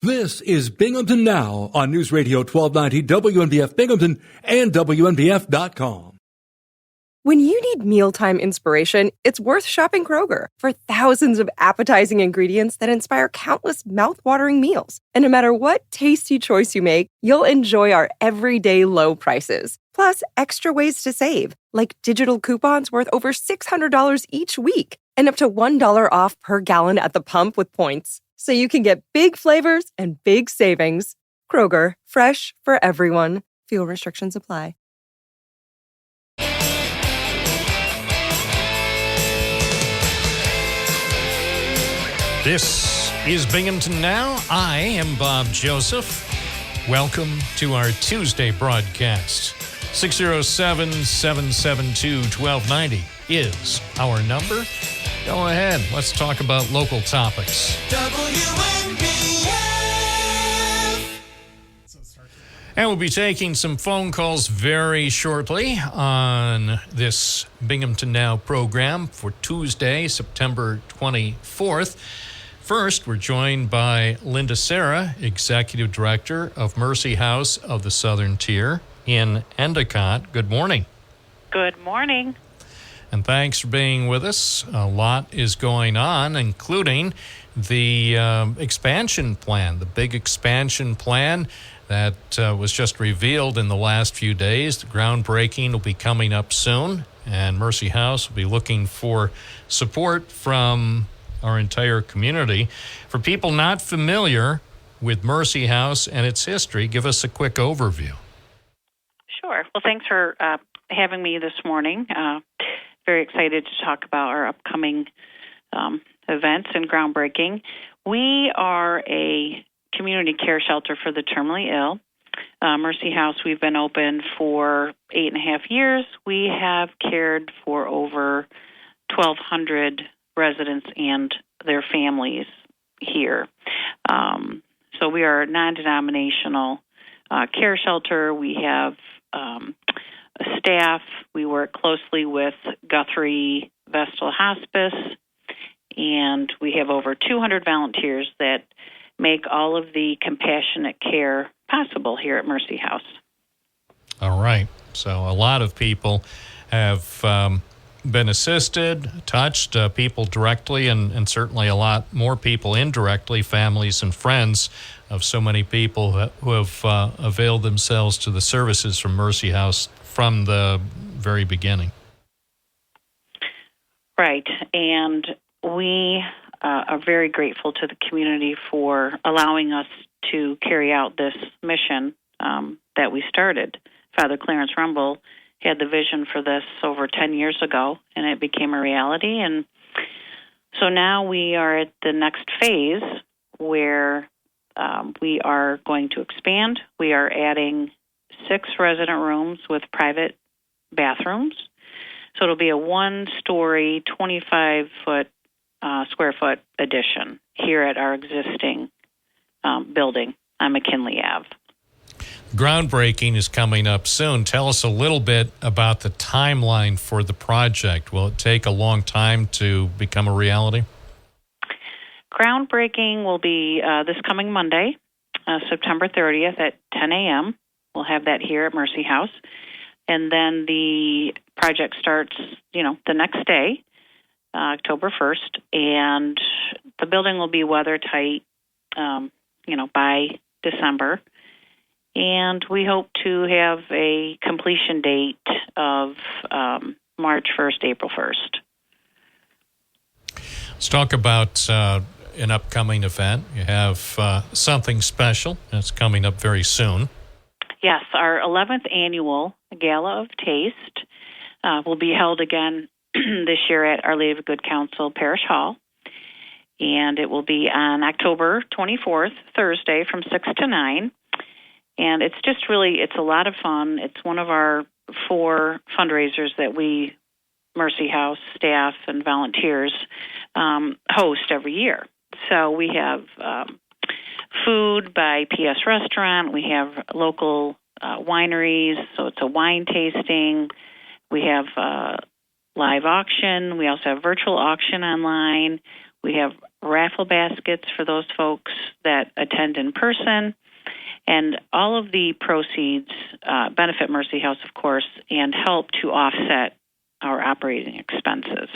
This is Binghamton Now on News Radio 1290 WNBF Binghamton and WNBF.com. When you need mealtime inspiration, it's worth shopping Kroger for thousands of appetizing ingredients that inspire countless mouth-watering meals. And no matter what tasty choice you make, you'll enjoy our everyday low prices. Plus, extra ways to save, like digital coupons worth over $600 each week and up to $1 off per gallon at the pump with points. So you can get big flavors and big savings. Kroger, fresh for everyone. Fuel restrictions apply. This is Binghamton Now. I am Bob Joseph. Welcome to our Tuesday broadcast. 607-772-1290 is our number. Go ahead. Let's talk about local topics. WNBF. And we'll be taking some phone calls very shortly on this Binghamton Now program for Tuesday, September 24th. First, we're joined by Linda Serra, Executive Director of Mercy House of the Southern Tier in Endicott. Good morning. Good morning. And thanks for being with us. A lot is going on, including the expansion plan, the big expansion plan that was just revealed in the last few days. The groundbreaking will be coming up soon, and Mercy House will be looking for support from our entire community. For people not familiar with Mercy House and its history, give us a quick overview. Sure. Well, thanks for having me this morning. Very excited to talk about our upcoming events and groundbreaking. We are a community care shelter for the terminally ill. Mercy House, we've been open for 8.5 years. We have cared for over 1,200 residents and their families here. So we are a non-denominational care shelter. We have a staff. We work closely with Guthrie Vestal Hospice, and we have over 200 volunteers that make all of the compassionate care possible here at Mercy House. All right. So a lot of people have been assisted, touched, people directly, and certainly a lot more people indirectly, families and friends of so many people who have availed themselves to the services from Mercy House from the very beginning. Right. And we are very grateful to the community for allowing us to carry out this mission that we started. Father Clarence Rumble had the vision for this over 10 years ago, and it became a reality. And so now we are at the next phase where we are going to expand. We are adding 6 resident rooms with private bathrooms. So it'll be a 1-story, 25 square foot addition here at our existing building on McKinley Ave. Groundbreaking is coming up soon. Tell us a little bit about the timeline for the project. Will it take a long time to become a reality? Groundbreaking will be this coming Monday, September 30th at 10 a.m. We'll have that here at Mercy House. And then the project starts, the next day, October 1st. And the building will be weather tight, by December. And we hope to have a completion date of March 1st, April 1st. Let's talk about an upcoming event. You have something special that's coming up very soon. Yes, our 11th annual Gala of Taste will be held again this year at Our Lady of Good Counsel Parish Hall. And it will be on October 24th, Thursday, from 6 to 9. And it's just really, it's a lot of fun. It's one of our 4 fundraisers that we, Mercy House staff and volunteers, host every year. So we have food by PS Restaurant. We have local wineries, so it's a wine tasting. We have live auction. We also have virtual auction online. We have raffle baskets for those folks that attend in person. And all of the proceeds benefit Mercy House, of course, and help to offset our operating expenses.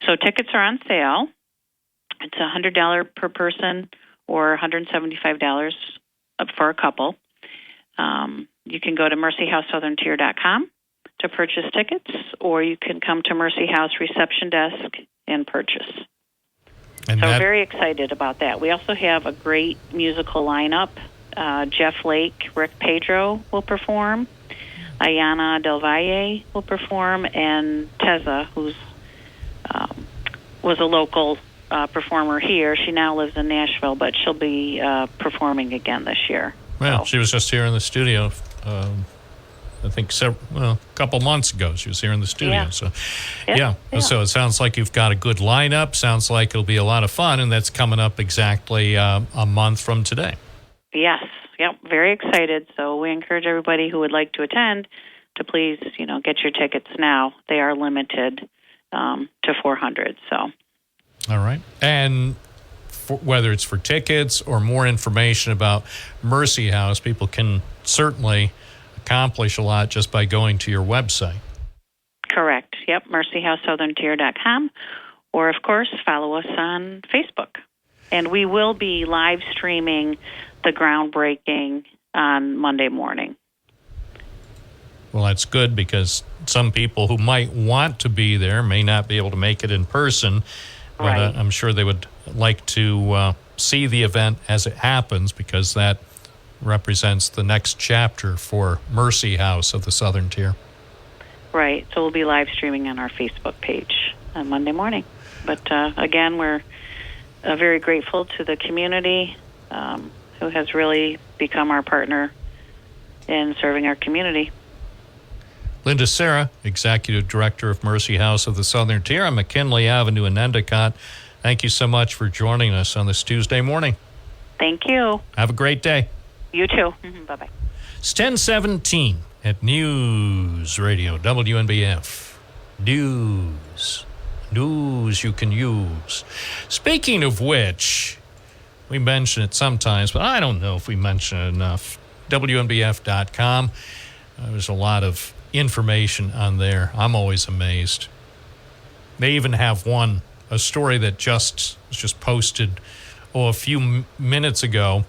So tickets are on sale. It's $100 per person or $175 for a couple. You can go to mercyhousesouthernttier.com to purchase tickets, or you can come to Mercy House reception desk and purchase. And so we're very excited about that. We also have a great musical lineup. Jeff Lake, Rick Pedro will perform. Ayana Del Valle will perform, and Teza, who's was a local performer here. She now lives in Nashville, but she'll be performing again this year. Well, she was just here in the studio. I think a couple months ago she was here in the studio. Yeah. So, yeah. So it sounds like you've got a good lineup. Sounds like it'll be a lot of fun, and that's coming up exactly a month from today. Yes. Yep. Very excited. So we encourage everybody who would like to attend to please, get your tickets now. They are limited to 400. So. All right. And whether it's for tickets or more information about Mercy House, people can certainly accomplish a lot just by going to your website. Correct. Yep. mercyhousesouthernttier.com. Or, of course, follow us on Facebook. And we will be live streaming the groundbreaking on Monday morning. Well, that's good because some people who might want to be there may not be able to make it in person. But right. I'm sure they would like to see the event as it happens because that represents the next chapter for Mercy House of the Southern Tier. Right. So we'll be live streaming on our Facebook page on Monday morning. But again, we're very grateful to the community who has really become our partner in serving our community. Linda Serra, Executive Director of Mercy House of the Southern Tier on McKinley Avenue in Endicott. Thank you so much for joining us on this Tuesday morning. Thank you. Have a great day. You too. Bye-bye. It's 10:17 at News Radio WNBF. News you can use. Speaking of which, we mention it sometimes, but I don't know if we mention it enough. WNBF.com. There's a lot of information on there. I'm always amazed. They even have a story that was just posted a few minutes ago.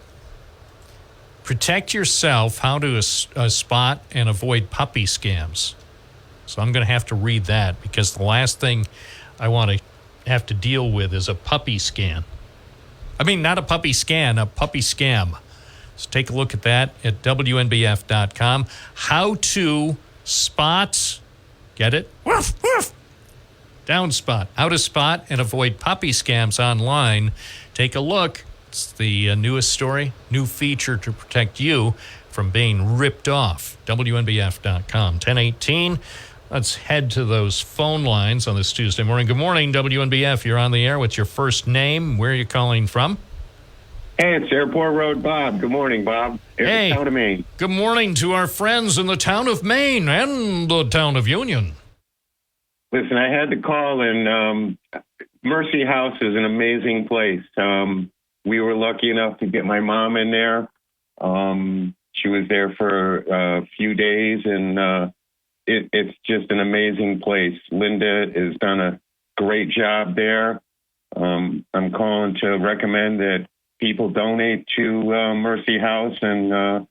Protect yourself, how to spot and avoid puppy scams. So I'm going to have to read that because the last thing I want to have to deal with is a puppy scan. I mean, not a puppy scan, a puppy scam. So take a look at that at WNBF.com. How to spot, get it? Woof, woof. Down spot. How to spot and avoid puppy scams online. Take a look. It's the newest story, new feature to protect you from being ripped off. WNBF.com. 10:18. Let's head to those phone lines on this Tuesday morning. Good morning, WNBF. You're on the air. What's your first name? Where are you calling from? Hey, it's Airport Road Bob. Good morning, Bob. Hey. Town of Maine. Good morning to our friends in the town of Maine and the town of Union. Listen, I had to call, and Mercy House is an amazing place. We were lucky enough to get my mom in there. She was there for a few days, and it's just an amazing place. Linda has done a great job there. I'm calling to recommend that people donate to Mercy House and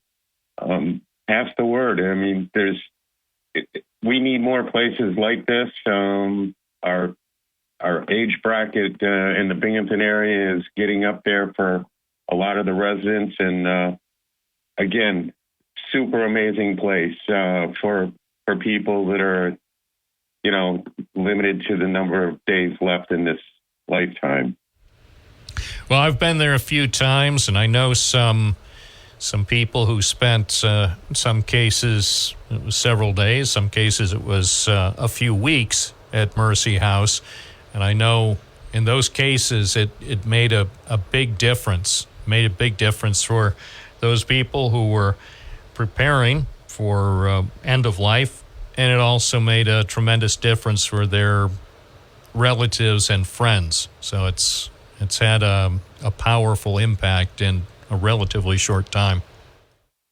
pass the word. I mean, we need more places like this. Our age bracket in the Binghamton area is getting up there for a lot of the residents. And again, super amazing place for people that are, limited to the number of days left in this lifetime. Well, I've been there a few times, and I know some people who spent, some cases, it was several days, some cases it was a few weeks at Mercy House. And I know in those cases it made a big difference, for those people who were preparing for end of life. And it also made a tremendous difference for their relatives and friends. So it's It's had a powerful impact in a relatively short time.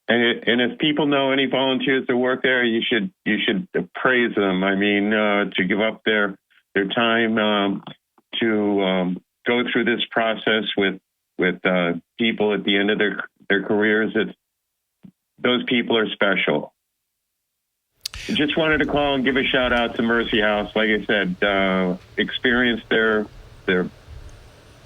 And if people know any volunteers that work there, you should praise them. I mean, to give up their time to go through this process with people at the end of their careers. Those people are special. Just wanted to call and give a shout out to Mercy House. Like I said, experience their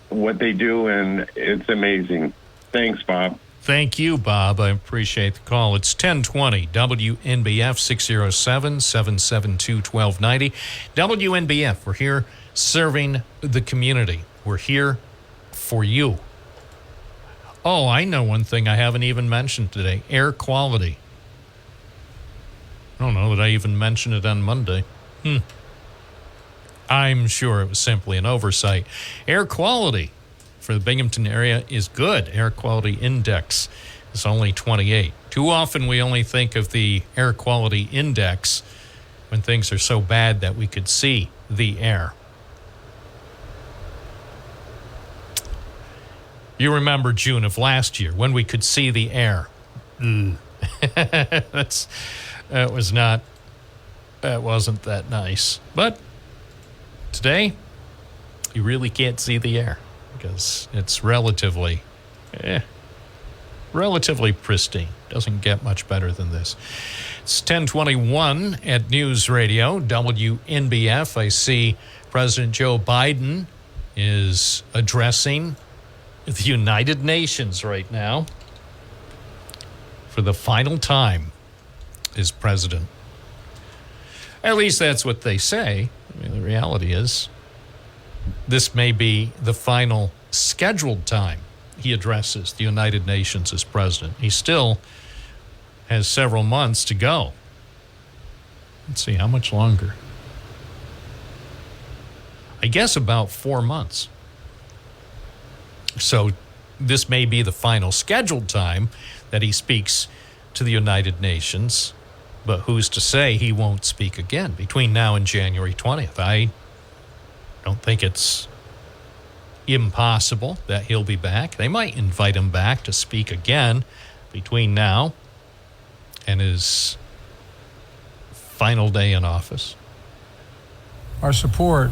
what they do, and it's amazing. Thanks, Bob. Thank you, Bob. I appreciate the call. It's 1020 WNBF 607-772-1290. WNBF, we're here serving the community. We're here for you. Oh, I know one thing I haven't even mentioned today. Air quality. I don't know that I even mentioned it on Monday. I'm sure it was simply an oversight. Air quality for the Binghamton area is good. Air quality index is only 28. Too often we only think of the air quality index when things are so bad that we could see the air. You remember June of last year when we could see the air. That wasn't that nice. But today, you really can't see the air because it's relatively pristine. Doesn't get much better than this. It's 10:21 at News Radio, WNBF. I see President Joe Biden is addressing the United Nations right now for the final time as president. At least that's what they say. I mean, the reality is this may be the final scheduled time he addresses the United Nations as president. He still has several months to go. Let's see, how much longer? I guess about 4 months. So this may be the final scheduled time that he speaks to the United Nations, but who's to say he won't speak again between now and January 20th? I don't think it's impossible that he'll be back. They might invite him back to speak again between now and his final day in office. Our support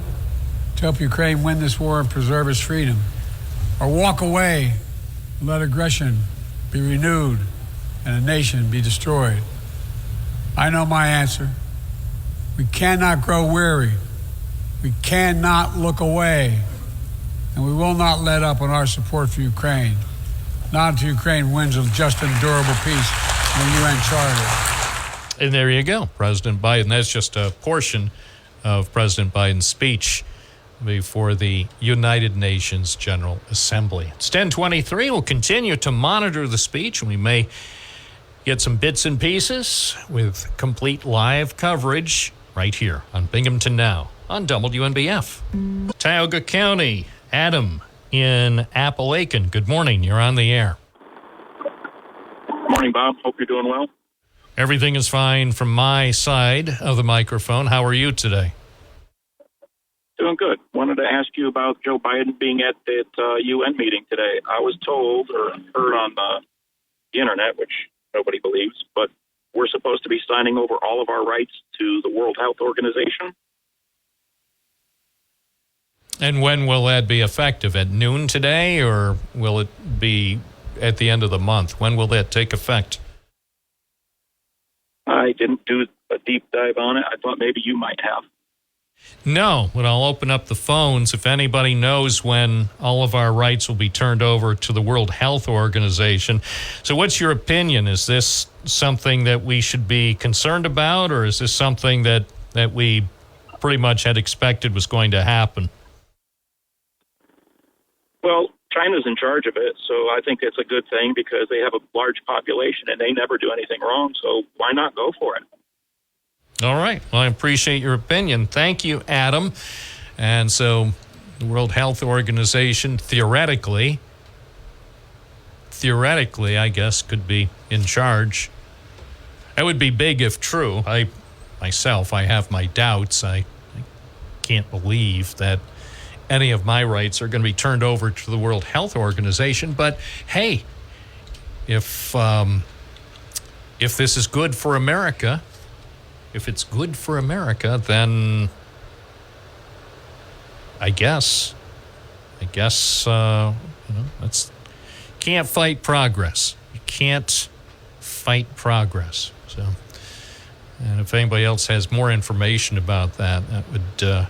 to help Ukraine win this war and preserve its freedom, or walk away and let aggression be renewed and a nation be destroyed. I know my answer. We cannot grow weary. We cannot look away. And we will not let up on our support for Ukraine. Not until Ukraine wins a just and durable peace in the UN Charter. And there you go, President Biden. That's just a portion of President Biden's speech before the United Nations General Assembly. It's 10:23. We'll continue to monitor the speech, and we may get some bits and pieces with complete live coverage right here on Binghamton Now on WNBF. Tioga County, Adam in Appalachian. Good morning. You're on the air. Morning, Bob. Hope you're doing well. Everything is fine from my side of the microphone. How are you today? Doing good. Wanted to ask you about Joe Biden being at that UN meeting today. I was told or heard on the internet, which nobody believes, but we're supposed to be signing over all of our rights to the World Health Organization. And when will that be effective? At noon today, or will it be at the end of the month? When will that take effect? I didn't do a deep dive on it. I thought maybe you might have. No, but I'll open up the phones. If anybody knows when all of our rights will be turned over to the World Health Organization. So what's your opinion? Is this something that we should be concerned about, or is this something that we pretty much had expected was going to happen? Well, China's in charge of it, so I think it's a good thing because they have a large population and they never do anything wrong, so why not go for it? All right. Well, I appreciate your opinion. Thank you, Adam. And so the World Health Organization theoretically, I guess, could be in charge. That would be big if true. I have my doubts. I can't believe that any of my rights are going to be turned over to the World Health Organization. But hey, if this is good for America, if it's good for America, then I guess that's can't fight progress. You can't fight progress. So, and if anybody else has more information about that, that would.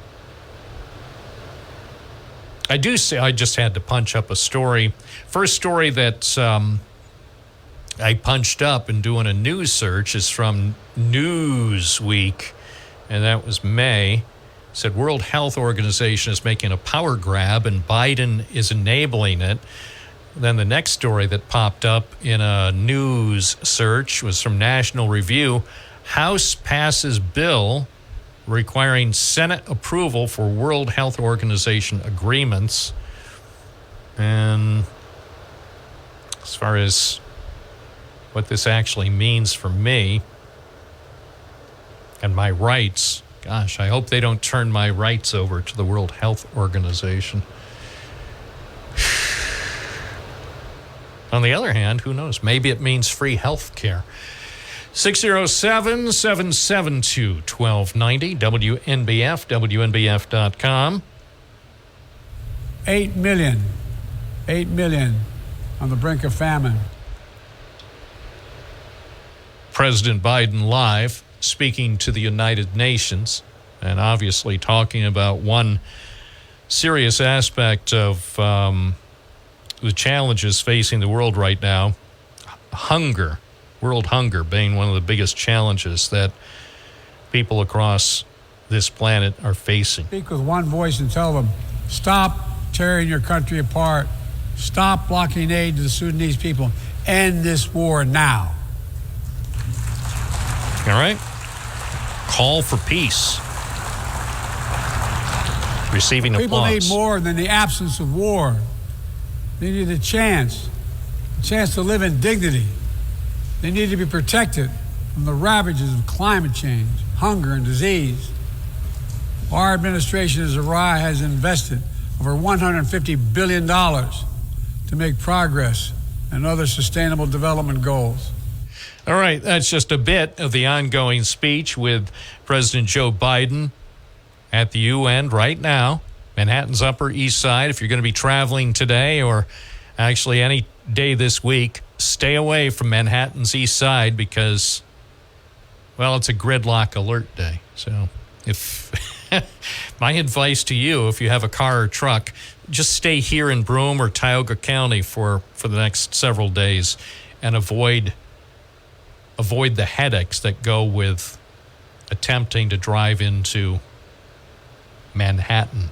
I do say I just had to punch up a story. First story that I punched up in doing a news search is from Newsweek, and that was May. It said World Health Organization is making a power grab and Biden is enabling it. Then the next story that popped up in a news search was from National Review. House passes bill requiring Senate approval for World Health Organization agreements. And as far as what this actually means for me and my rights, gosh, I hope they don't turn my rights over to the World Health Organization. On the other hand, who knows? Maybe it means free health care. 607-772-1290, WNBF, WNBF.com. 8 million on the brink of famine. President Biden live speaking to the United Nations and obviously talking about one serious aspect of the challenges facing the world right now, hunger. World hunger being one of the biggest challenges that people across this planet are facing. Speak with one voice and tell them, stop tearing your country apart. Stop blocking aid to the Sudanese people. End this war now. All right. Call for peace. Receiving People applause. need more than the absence of war. They need a chance to live in dignity. They need to be protected from the ravages of climate change, hunger, and disease. Our administration has invested over $150 billion to make progress and other sustainable development goals. All right, that's just a bit of the ongoing speech with President Joe Biden at the UN right now, Manhattan's Upper East Side. If you're going to be traveling today or actually any day this week, stay away from Manhattan's East Side because, well, it's a gridlock alert day. So if my advice to you, if you have a car or truck, just stay here in Broome or Tioga County for the next several days and avoid the headaches that go with attempting to drive into Manhattan.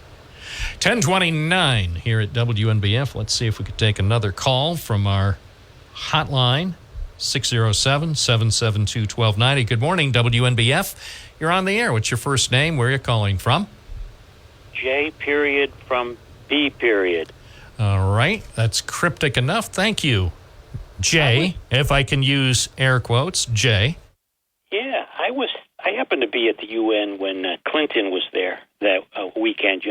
10:29 here at WNBF. Let's see if we could take another call from our hotline, 607-772-1290. Good morning, WNBF. You're on the air. What's your first name? Where are you calling from? J period from B period. All right. That's cryptic enough. Thank you. J, if I can use air quotes, J. Yeah, I happened to be at the UN when Clinton was there that weekend,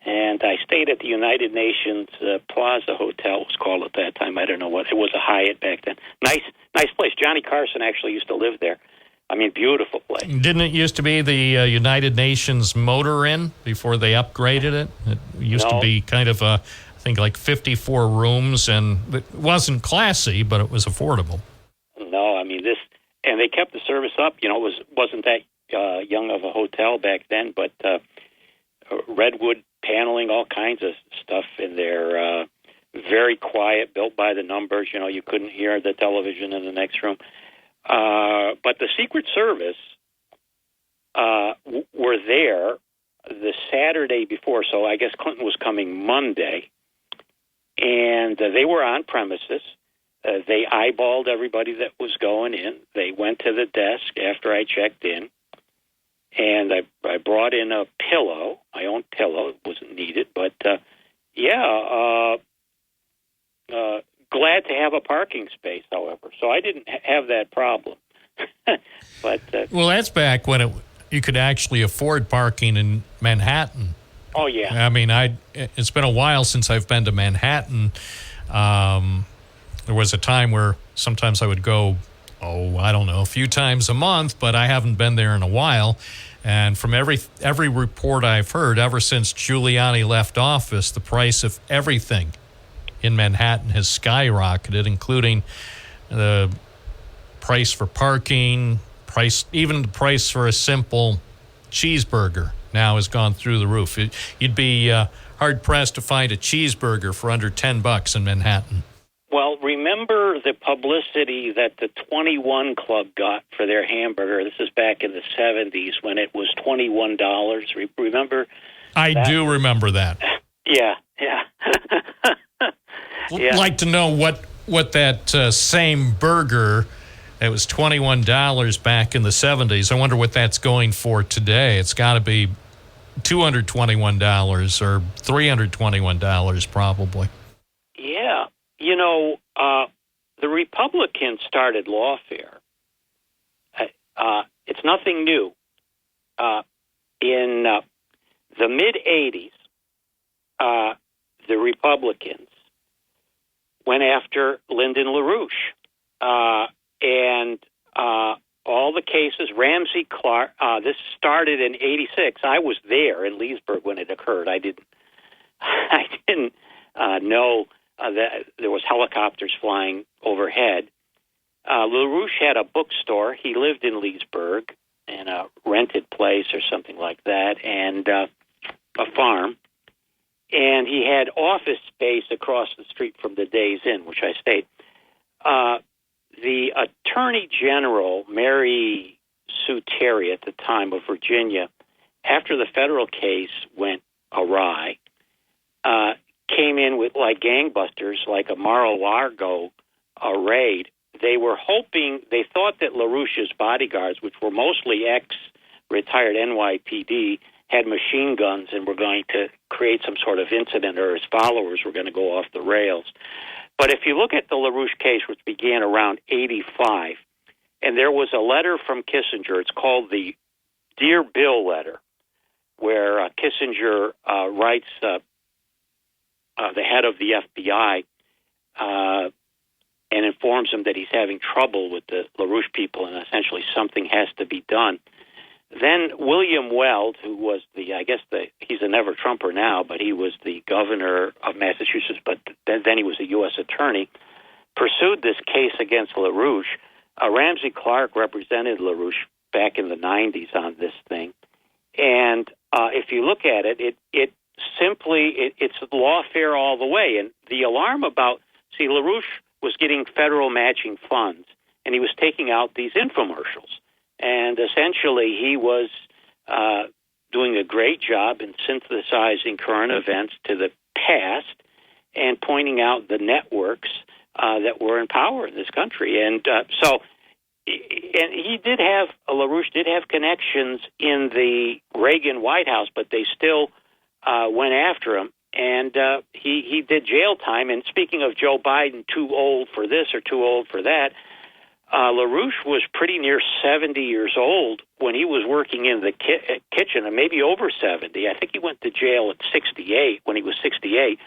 and I stayed at the United Nations Plaza Hotel, it was called at that time. I don't know what. It was a Hyatt back then. Nice place. Johnny Carson actually used to live there. I mean, beautiful place. Didn't it used to be the United Nations Motor Inn before they upgraded it? It used to be kind of I think like 54 rooms, and it wasn't classy, but it was affordable. No, I mean and they kept the service up. It wasn't that young of a hotel back then, but redwood paneling, all kinds of stuff in there. Very quiet, built by the numbers. You couldn't hear the television in the next room. But the Secret Service were there the Saturday before, so I guess Clinton was coming Monday, and they were on premises. They eyeballed everybody that was going in. They went to the desk after I checked in, and I brought in a pillow, my own pillow. It wasn't needed, but glad to have a parking space, however. So I didn't have that problem. But well, that's back when you could actually afford parking in Manhattan. Oh, yeah. I mean, it's been a while since I've been to Manhattan. There was a time where sometimes I would go, I don't know, a few times a month, but I haven't been there in a while. And from every report I've heard, ever since Giuliani left office, the price of everything in Manhattan has skyrocketed, including the price for parking, even the price for a simple cheeseburger now has gone through the roof. You'd be hard-pressed to find a cheeseburger for under $10 in Manhattan. Well, remember the publicity that the 21 Club got for their hamburger? This is back in the 70s when it was $21. Remember? I do remember that. Yeah. I'd like to know what that same burger that was $21 back in the 70s, I wonder what that's going for today. It's got to be $221 or $321 probably. Yeah. The Republicans started lawfare. It's nothing new. In the mid-'80s, the Republicans went after Lyndon LaRouche. And all the cases, Ramsey Clark, this started in '86. I was there in Leesburg when it occurred. I didn't know that there was helicopters flying overhead. LaRouche had a bookstore. He lived in Leesburg in a rented place or something like that, and a farm. And he had office space across the street from the Days Inn, which I stayed. The Attorney General, Mary Sue Terry at the time of Virginia, after the federal case went awry, came in with like gangbusters, like a Mar-a-Lago raid. They thought that LaRouche's bodyguards, which were mostly ex-retired NYPD, had machine guns and were going to create some sort of incident, or his followers were going to go off the rails. But if you look at the LaRouche case, which began around '85, and there was a letter from Kissinger, it's called the Dear Bill letter, where Kissinger writes the head of the FBI and informs him that he's having trouble with the LaRouche people and essentially something has to be done. Then William Weld, who was he's a never-Trumper now, but he was the governor of Massachusetts, but then he was a U.S. attorney, pursued this case against LaRouche. Ramsey Clark represented LaRouche back in the 90s on this thing. And if you look at it, it's lawfare all the way. And the alarm LaRouche was getting federal matching funds, and he was taking out these infomercials. And essentially, he was doing a great job in synthesizing current events to the past and pointing out the networks that were in power in this country. And LaRouche did have connections in the Reagan White House, but they still went after him. And he did jail time. And speaking of Joe Biden, too old for this or too old for that, LaRouche was pretty near 70 years old when he was working in the kitchen, and maybe over 70. I think he went to jail at 68, when he was 68.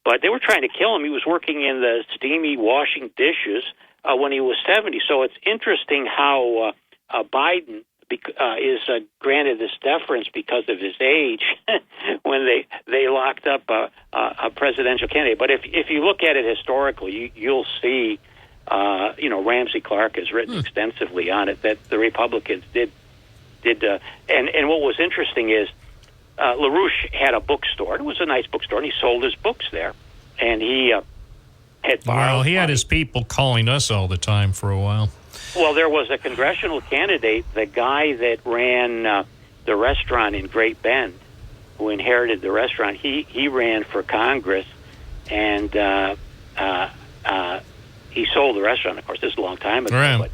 But they were trying to kill him. He was working in the steamy washing dishes when he was 70. So it's interesting how Biden is granted this deference because of his age when they locked up a presidential candidate. But if you look at it historically, you'll see Ramsey Clark has written extensively on it that the Republicans did and what was interesting is LaRouche had a bookstore. It was a nice bookstore, and he sold his books there. And he had borrowed. Well, he had his people calling us all the time for a while. Well, there was a congressional candidate, the guy that ran the restaurant in Great Bend, who inherited the restaurant. He ran for Congress, and he sold the restaurant. Of course, this is a long time ago. Right. But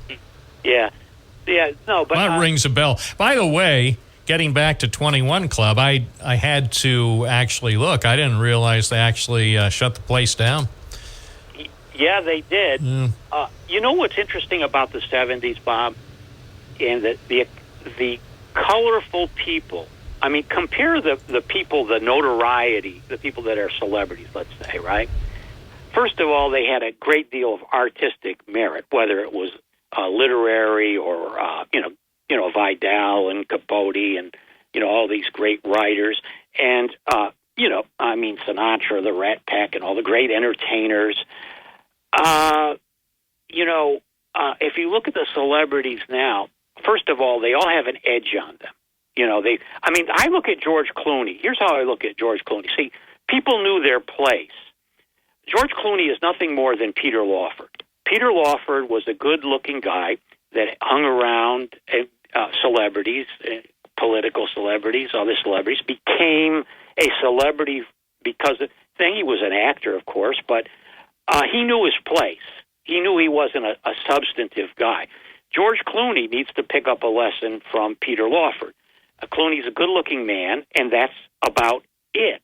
that rings a bell. By the way, getting back to 21 Club, I had to actually look. I didn't realize they actually shut the place down. Yeah, they did. You know what's interesting about the 70s, Bob? And the colorful people I mean, compare the people, the notoriety, the people that are celebrities, let's say, right? First of all, they had a great deal of artistic merit, whether it was literary or Vidal and Capote and all these great writers, and Sinatra, the Rat Pack, and all the great entertainers. If you look at the celebrities now, first of all, they all have an edge on them. I look at George Clooney. Here's how I look at George Clooney. See, people knew their place. George Clooney is nothing more than Peter Lawford. Peter Lawford was a good-looking guy that hung around celebrities, political celebrities, other celebrities, became a celebrity because he was an actor, of course, but he knew his place. He knew he wasn't a substantive guy. George Clooney needs to pick up a lesson from Peter Lawford. Clooney's a good-looking man, and that's about it.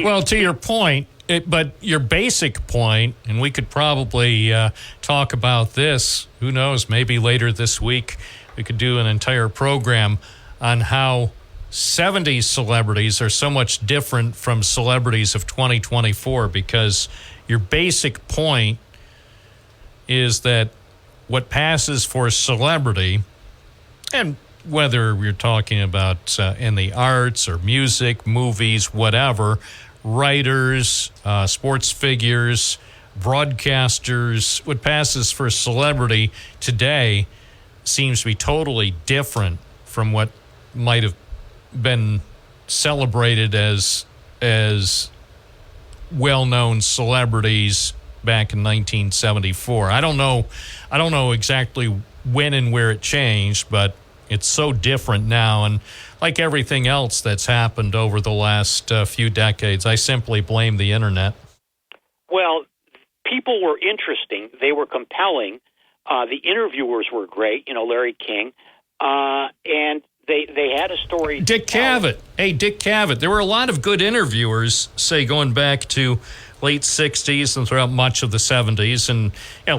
Well, to your point, but your basic point, and we could probably talk about this, who knows, maybe later this week we could do an entire program on how 70s celebrities are so much different from celebrities of 2024, because your basic point is that what passes for a celebrity, and whether you're talking about in the arts or music, movies, whatever, writers, sports figures, broadcasters, what passes for a celebrity today seems to be totally different from what might have been celebrated as well-known celebrities back in 1974. I don't know exactly when and where it changed, but it's so different now. And like everything else that's happened over the last few decades, I simply blame the internet. Well, people were interesting. They were compelling. The interviewers were great, Larry King. And they had a story. Dick Cavett. Hey, Dick Cavett. There were a lot of good interviewers, say, going back to late 60s and throughout much of the 70s. And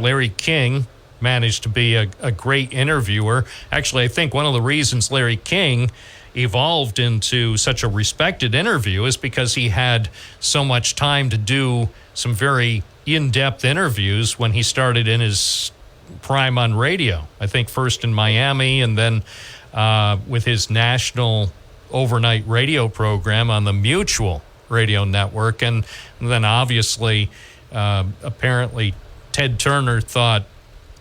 Larry King managed to be a great interviewer. Actually, I think one of the reasons Larry King evolved into such a respected interview is because he had so much time to do some very in-depth interviews when he started in his prime on radio. I think first in Miami, and then with his national overnight radio program on the Mutual Radio Network. And then obviously, apparently, Ted Turner thought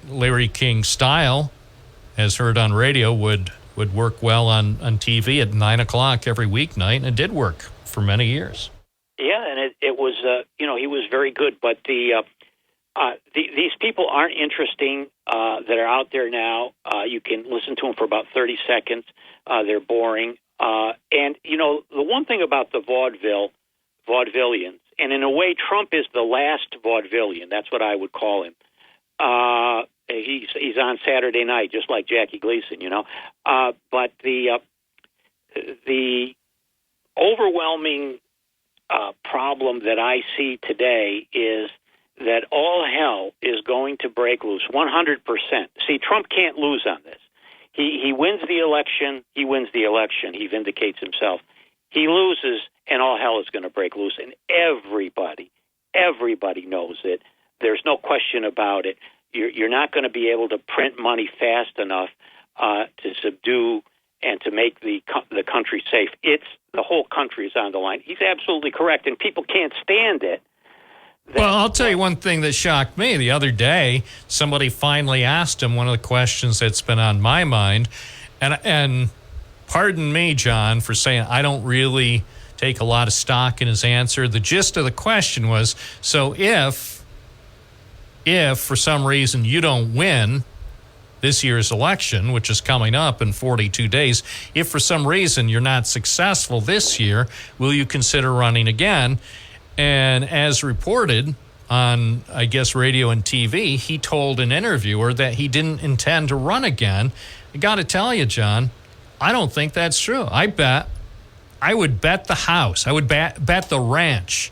Larry King's style, as heard on radio, would work well on TV at 9 o'clock every weeknight, and it did work for many years. Yeah, and it was, he was very good. But these people aren't interesting that are out there now. You can listen to them for about 30 seconds. They're boring. And, the one thing about the vaudevillians, and in a way, Trump is the last vaudevillian. That's what I would call him. He's on Saturday night, just like Jackie Gleason, But the overwhelming problem that I see today is that all hell is going to break loose, 100%. See, Trump can't lose on this. He wins the election. He wins the election. He vindicates himself. He loses, and all hell is going to break loose. And everybody knows it. There's no question about it. You're not going to be able to print money fast enough to subdue and to make the country safe. The whole country is on the line. He's absolutely correct, and people can't stand it. Well, I'll tell you one thing that shocked me. The other day, somebody finally asked him one of the questions that's been on my mind, and pardon me, John, for saying I don't really take a lot of stock in his answer. The gist of the question was, so if for some reason you don't win this year's election, which is coming up in 42 days, if for some reason you're not successful this year, will you consider running again? And as reported on, I guess, radio and TV, he told an interviewer that he didn't intend to run again. I got to tell you, John, I don't think that's true. I would bet the house, I would bet the ranch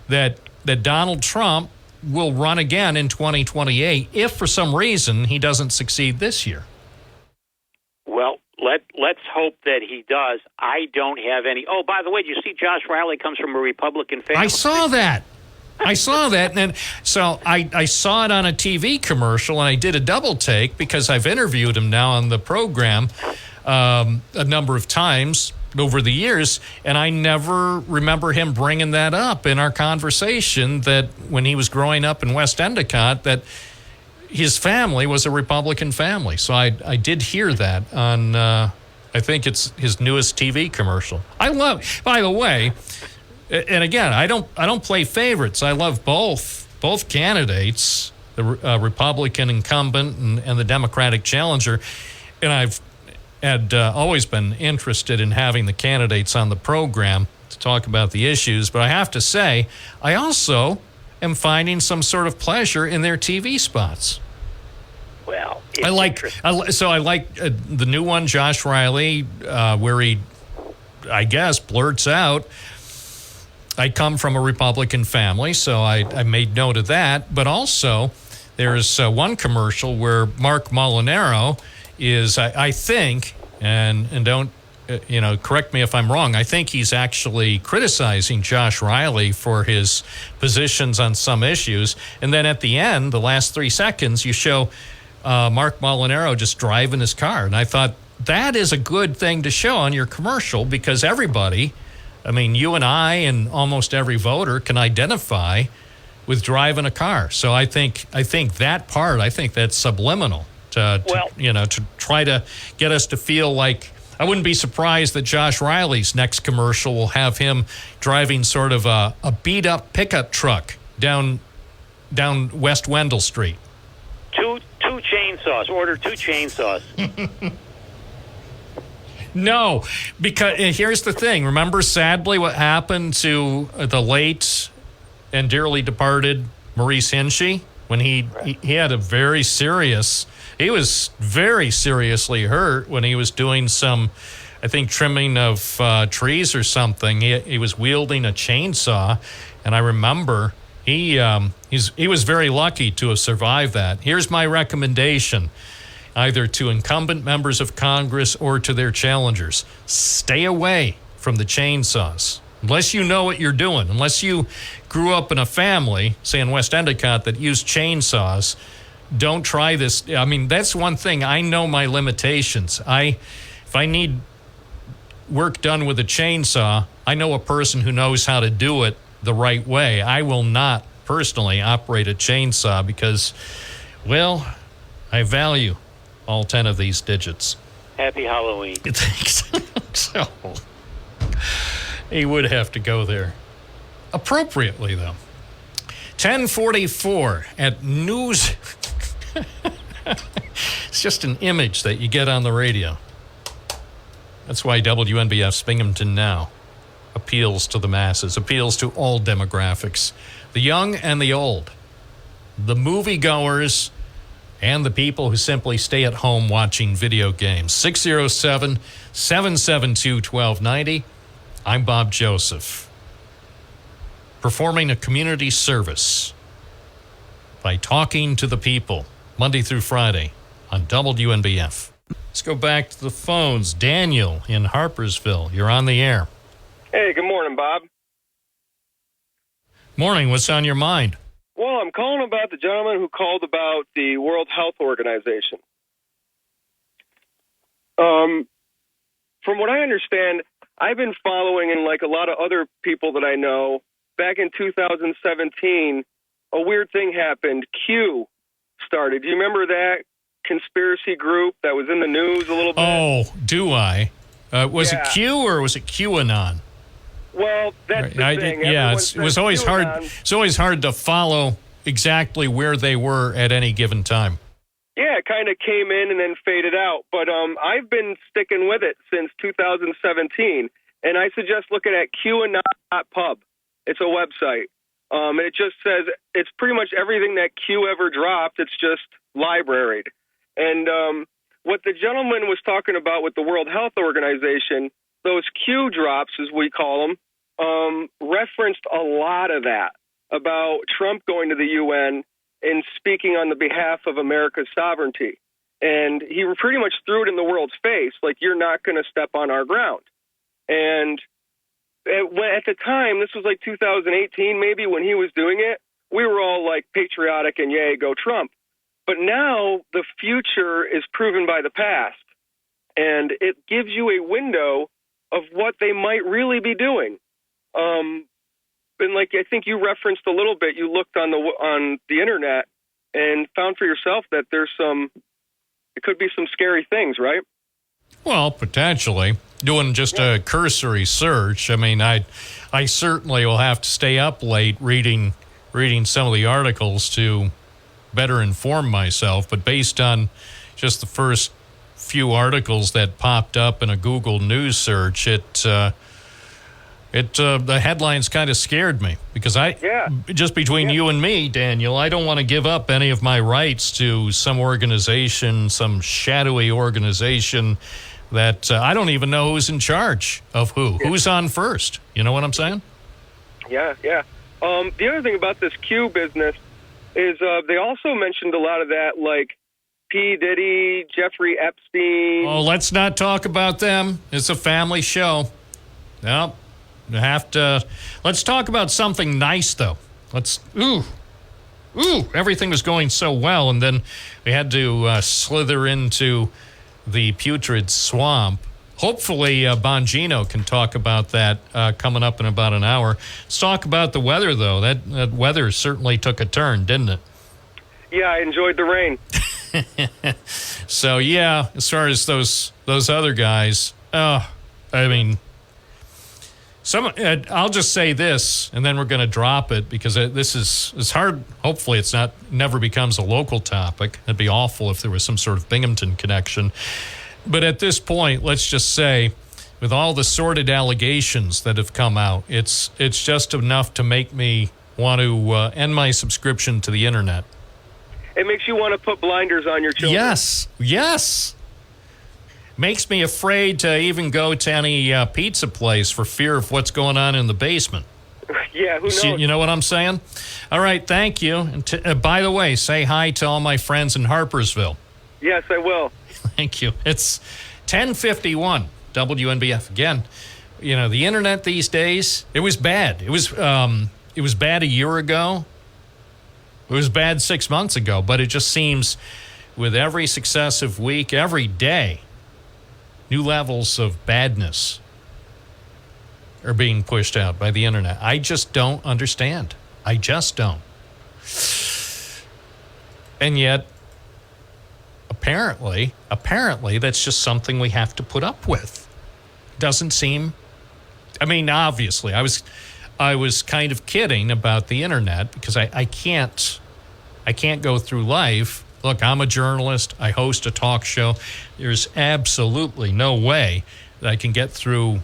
that Donald Trump will run again in 2028 if for some reason he doesn't succeed this year. Well, let's hope that he does. I don't have any. Oh, by the way, did you see Josh Riley comes from a Republican family? I saw that. And so I saw it on a TV commercial, and I did a double take because I've interviewed him now on the program a number of times over the years, and I never remember him bringing that up in our conversation that when he was growing up in West Endicott that his family was a Republican family. So I did hear that on, I think it's his newest TV commercial. I love, by the way, and again, I don't play favorites. I love both candidates, the Republican incumbent and the Democratic challenger. And I've had always been interested in having the candidates on the program to talk about the issues. But I have to say, I also am finding some sort of pleasure in their TV spots. Well, I like the new one, Josh Riley, where he, I guess, blurts out, I come from a Republican family, so I made note of that. But also, there's one commercial where Mark Molinaro is, I think, and don't, correct me if I'm wrong, I think he's actually criticizing Josh Riley for his positions on some issues. And then at the end, the last 3 seconds, you show Mark Molinaro just driving his car. And I thought that is a good thing to show on your commercial because everybody, I mean, you and I and almost every voter can identify with driving a car. So I think that part, I think that's subliminal to try to get us to feel like, I wouldn't be surprised that Josh Riley's next commercial will have him driving sort of a beat-up pickup truck down West Wendell Street. Two chainsaws. Order 2 chainsaws. No, because here's the thing. Remember, sadly, what happened to the late and dearly departed Maurice Hinchey when he had a very serious. He was very seriously hurt when he was doing some, I think, trimming of trees or something. He was wielding a chainsaw, and I remember he was very lucky to have survived that. Here's my recommendation, either to incumbent members of Congress or to their challengers. Stay away from the chainsaws. Unless you know what you're doing, unless you grew up in a family, say in West Endicott, that used chainsaws, don't try this. I mean, that's one thing. I know my limitations. If I need work done with a chainsaw, I know a person who knows how to do it the right way. I will not personally operate a chainsaw because, well, I value all 10 of these digits. Happy Halloween. Thanks. So, he would have to go there. Appropriately, though. 10:44 at News. It's just an image that you get on the radio. That's why WNBF's Binghamton Now appeals to the masses, appeals to all demographics, the young and the old, the moviegoers, and the people who simply stay at home watching video games. 607-772-1290. I'm Bob Joseph, performing a community service by talking to the people Monday through Friday on WNBF. Let's go back to the phones. Daniel in Harpersville, you're on the air. Hey, good morning, Bob. Morning. What's on your mind? Well, I'm calling about the gentleman who called about the World Health Organization. From what I understand, I've been following, and like a lot of other people that I know, back in 2017, a weird thing happened. Q started. Do you remember that conspiracy group that was in the news a little bit? Oh, do I? Was it Q or was it QAnon? Well, that's the thing. It was always hard. It's always hard to follow exactly where they were at any given time. Yeah, it kind of came in and then faded out. But I've been sticking with it since 2017, and I suggest looking at QAnon.pub. It's a website. It just says it's pretty much everything that Q ever dropped. It's just libraried. And what the gentleman was talking about with the World Health Organization, those Q drops, as we call them, referenced a lot of that about Trump going to the UN and speaking on the behalf of America's sovereignty. And he pretty much threw it in the world's face, like, you're not going to step on our ground. And at the time, this was like 2018 maybe, when he was doing it, we were all like patriotic and yay, go Trump. But now the future is proven by the past. And it gives you a window of what they might really be doing. And like, I think you referenced a little bit, you looked on the internet and found for yourself that it could be some scary things, right? Well, potentially. Doing just a cursory search. I mean, I certainly will have to stay up late reading some of the articles to better inform myself. But based on just the first few articles that popped up in a Google News search, the headlines kind of scared me because just between you and me, Daniel, I don't want to give up any of my rights to some organization, some shadowy organization that I don't even know who's in charge of who's on first. You know what I'm saying? Yeah. The other thing about this Q business is they also mentioned a lot of that, like P. Diddy, Jeffrey Epstein. Oh, let's not talk about them. It's a family show. Nope. Let's talk about something nice, though. Everything was going so well, and then we had to slither into the putrid swamp. Hopefully, Bongino can talk about that coming up in about an hour. Let's talk about the weather, though. That weather certainly took a turn, didn't it? Yeah, I enjoyed the rain. So, yeah, as far as those other guys, I mean, I'll just say this, and then we're going to drop it because it's hard. Hopefully, never becomes a local topic. It'd be awful if there was some sort of Binghamton connection. But at this point, let's just say, with all the sordid allegations that have come out, it's just enough to make me want to end my subscription to the internet. It makes you want to put blinders on your children. Yes. Makes me afraid to even go to any pizza place for fear of what's going on in the basement. Yeah, who knows? You know what I'm saying? All right, thank you. And by the way, say hi to all my friends in Harpersville. Yes, I will. Thank you. It's 10:51 WNBF. Again, the internet these days, it was bad. It was bad a year ago. It was bad 6 months ago, but it just seems with every successive week, every day, new levels of badness are being pushed out by the internet. I just don't understand. I just don't. And yet, apparently, that's just something we have to put up with. Doesn't seem... I mean, obviously, I was kind of kidding about the internet because I can't go through life. Look, I'm a journalist. I host a talk show. There's absolutely no way that I can get through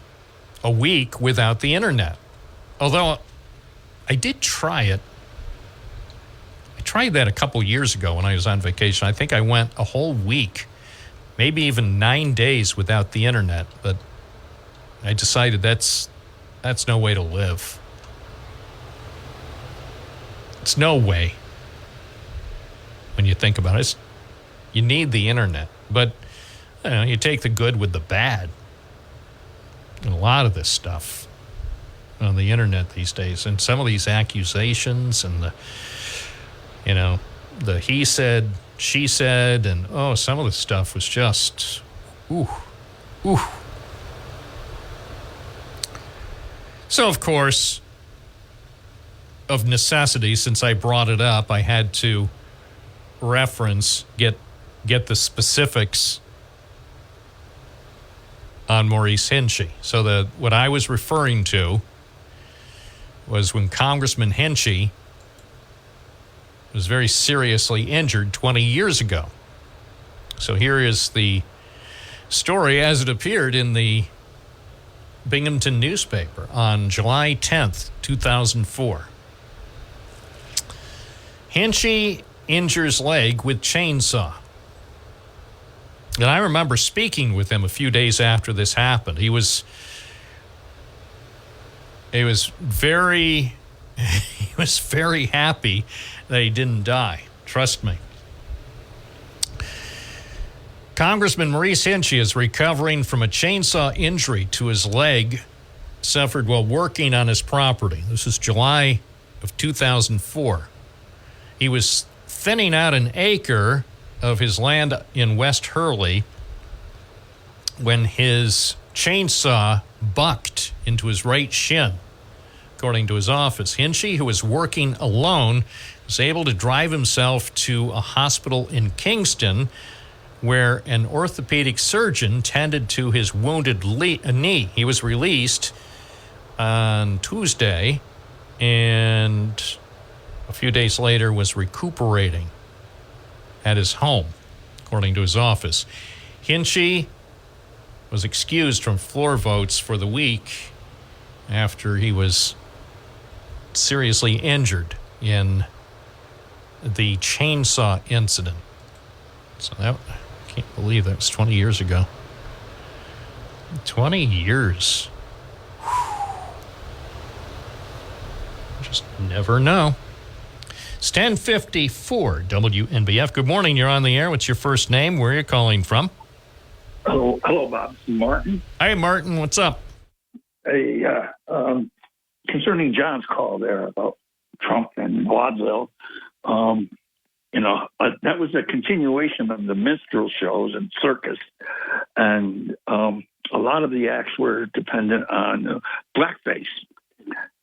a week without the internet. Although I did try it. I tried that a couple years ago when I was on vacation. I think I went a whole week, maybe even 9 days without the internet. But I decided that's no way to live. It's no way. When you think about it, you need the internet. But you take the good with the bad. And a lot of this stuff on the internet these days, and some of these accusations and the he said, she said, and some of the stuff was just, ooh. So, of course, of necessity, since I brought it up, I had to get the specifics on Maurice Hinchey. So what I was referring to was when Congressman Hinchey was very seriously injured 20 years ago. So here is the story as it appeared in the Binghamton newspaper on July 10th, 2004. Hinchey injures leg with chainsaw. And I remember speaking with him a few days after this happened. He was very happy that he didn't die. Trust me. Congressman Maurice Hinchey is recovering from a chainsaw injury to his leg suffered while working on his property. This is July of 2004. He was thinning out an acre of his land in West Hurley when his chainsaw bucked into his right shin. According to his office, Hinchey, who was working alone, was able to drive himself to a hospital in Kingston where an orthopedic surgeon tended to his wounded knee. He was released on Tuesday and a few days later was recuperating at his home, according to his office. Hinchey was excused from floor votes for the week after he was seriously injured in the chainsaw incident. So that, I can't believe that was 20 years ago. 20 years. Just never know. It's 10:54 WNBF. Good morning. You're on the air. What's your first name? Where are you calling from? Hello, Bob. This is Martin. Hi, Martin. What's up? Hey, concerning John's call there about Trump and vaudeville, that was a continuation of the minstrel shows and circus, and a lot of the acts were dependent on blackface,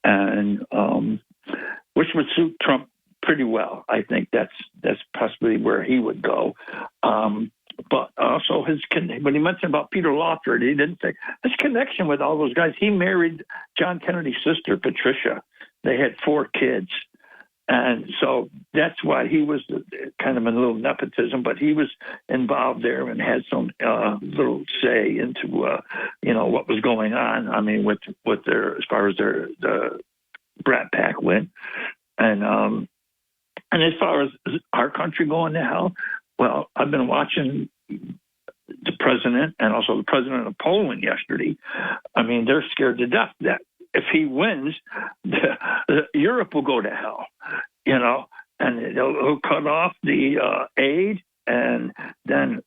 and which would suit Trump pretty well. I think that's possibly where he would go. But also when he mentioned about Peter Lawford, he didn't say his connection with all those guys. He married John Kennedy's sister, Patricia. They had 4 kids. And so that's why he was kind of a little nepotism, but he was involved there and had some little say into, what was going on. I mean, with their, as far as the Brat Pack went. And as far as our country going to hell, well, I've been watching the president and also the president of Poland yesterday. I mean, they're scared to death that if he wins, Europe will go to hell, and he'll cut off the aid, and then,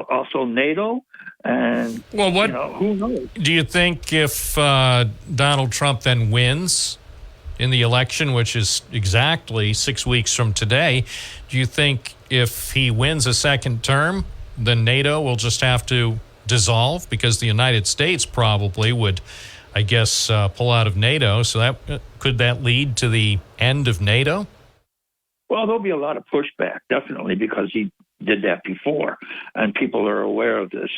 also NATO. And, well, who knows? Do you think if Donald Trump then wins in the election, which is exactly 6 weeks from today, do you think if he wins a second term, then NATO will just have to dissolve? Because the United States probably would, I guess, pull out of NATO. So that could that lead to the end of NATO? Well, there'll be a lot of pushback, definitely, because he did that before, and people are aware of this,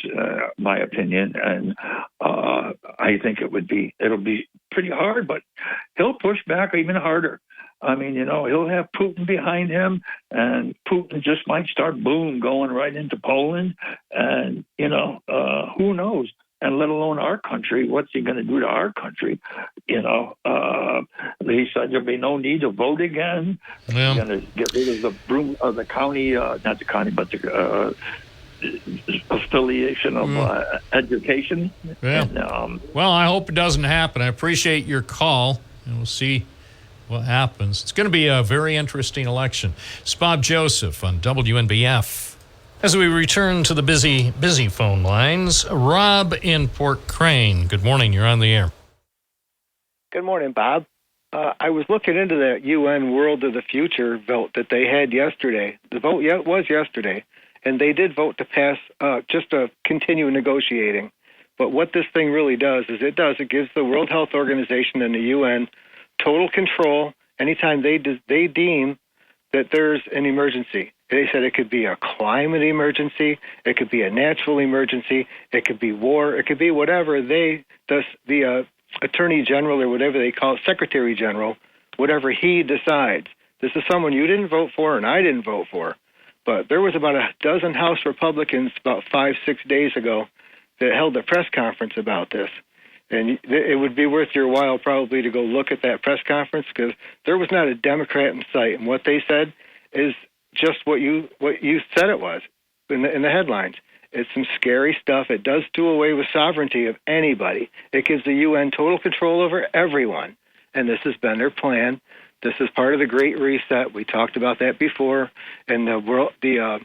my opinion, and I think it'll be pretty hard, but he'll push back even harder. I mean, he'll have Putin behind him, and Putin just might start, going right into Poland, and, who knows? And let alone our country, what's he going to do to our country? He said there'll be no need to vote again. Yeah. He's going to get rid of the county, not the county, but the affiliation of education. Yeah. And, well, I hope it doesn't happen. I appreciate your call, and we'll see what happens. It's going to be a very interesting election. It's Bob Joseph on WNBF. As we return to the busy phone lines, Rob in Port Crane. Good morning. You're on the air. Good morning, Bob. I was looking into the UN World of the Future vote that they had yesterday. The vote was yesterday, and they did vote to pass just to continue negotiating. But what this thing really does is it gives the World Health Organization and the UN total control anytime they deem that there's an emergency. They said it could be a climate emergency, it could be a natural emergency, it could be war, it could be whatever the Attorney General or whatever they call it, Secretary General, whatever he decides. This is someone you didn't vote for and I didn't vote for. But there was about a dozen House Republicans about 5-6 days ago that held a press conference about this. And it would be worth your while probably to go look at that press conference because there was not a Democrat in sight. And what they said is just what you said it was in the headlines. It's some scary stuff. It does do away with sovereignty of anybody. It gives the UN total control over everyone. And this has been their plan. This is part of the Great Reset. We talked about that before. And the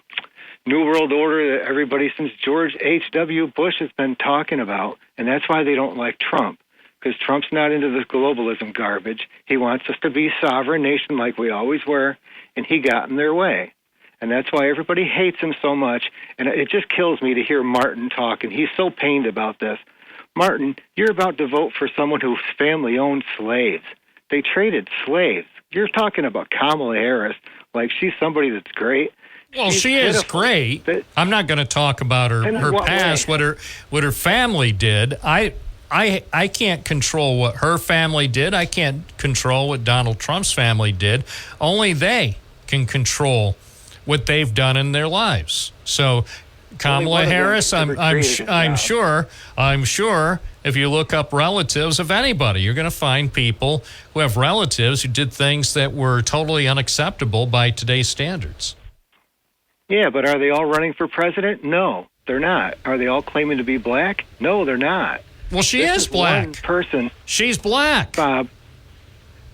New World Order that everybody since George H.W. Bush has been talking about, and that's why they don't like Trump, because Trump's not into this globalism garbage. He wants us to be a sovereign nation like we always were, and he got in their way. And that's why everybody hates him so much, and it just kills me to hear Martin talk, and he's so pained about this. Martin, you're about to vote for someone whose family owned slaves. They traded slaves. You're talking about Kamala Harris like she's somebody that's great. Well, she is great. I'm not going to talk about her past, what her family did. I can't control what her family did. I can't control what Donald Trump's family did. Only they can control what they've done in their lives. So Kamala Harris, I'm sure if you look up relatives of anybody, you're going to find people who have relatives who did things that were totally unacceptable by today's standards. Yeah, but are they all running for president? No, they're not. Are they all claiming to be black? No, they're not. Well, she is black. One person. She's black. Bob,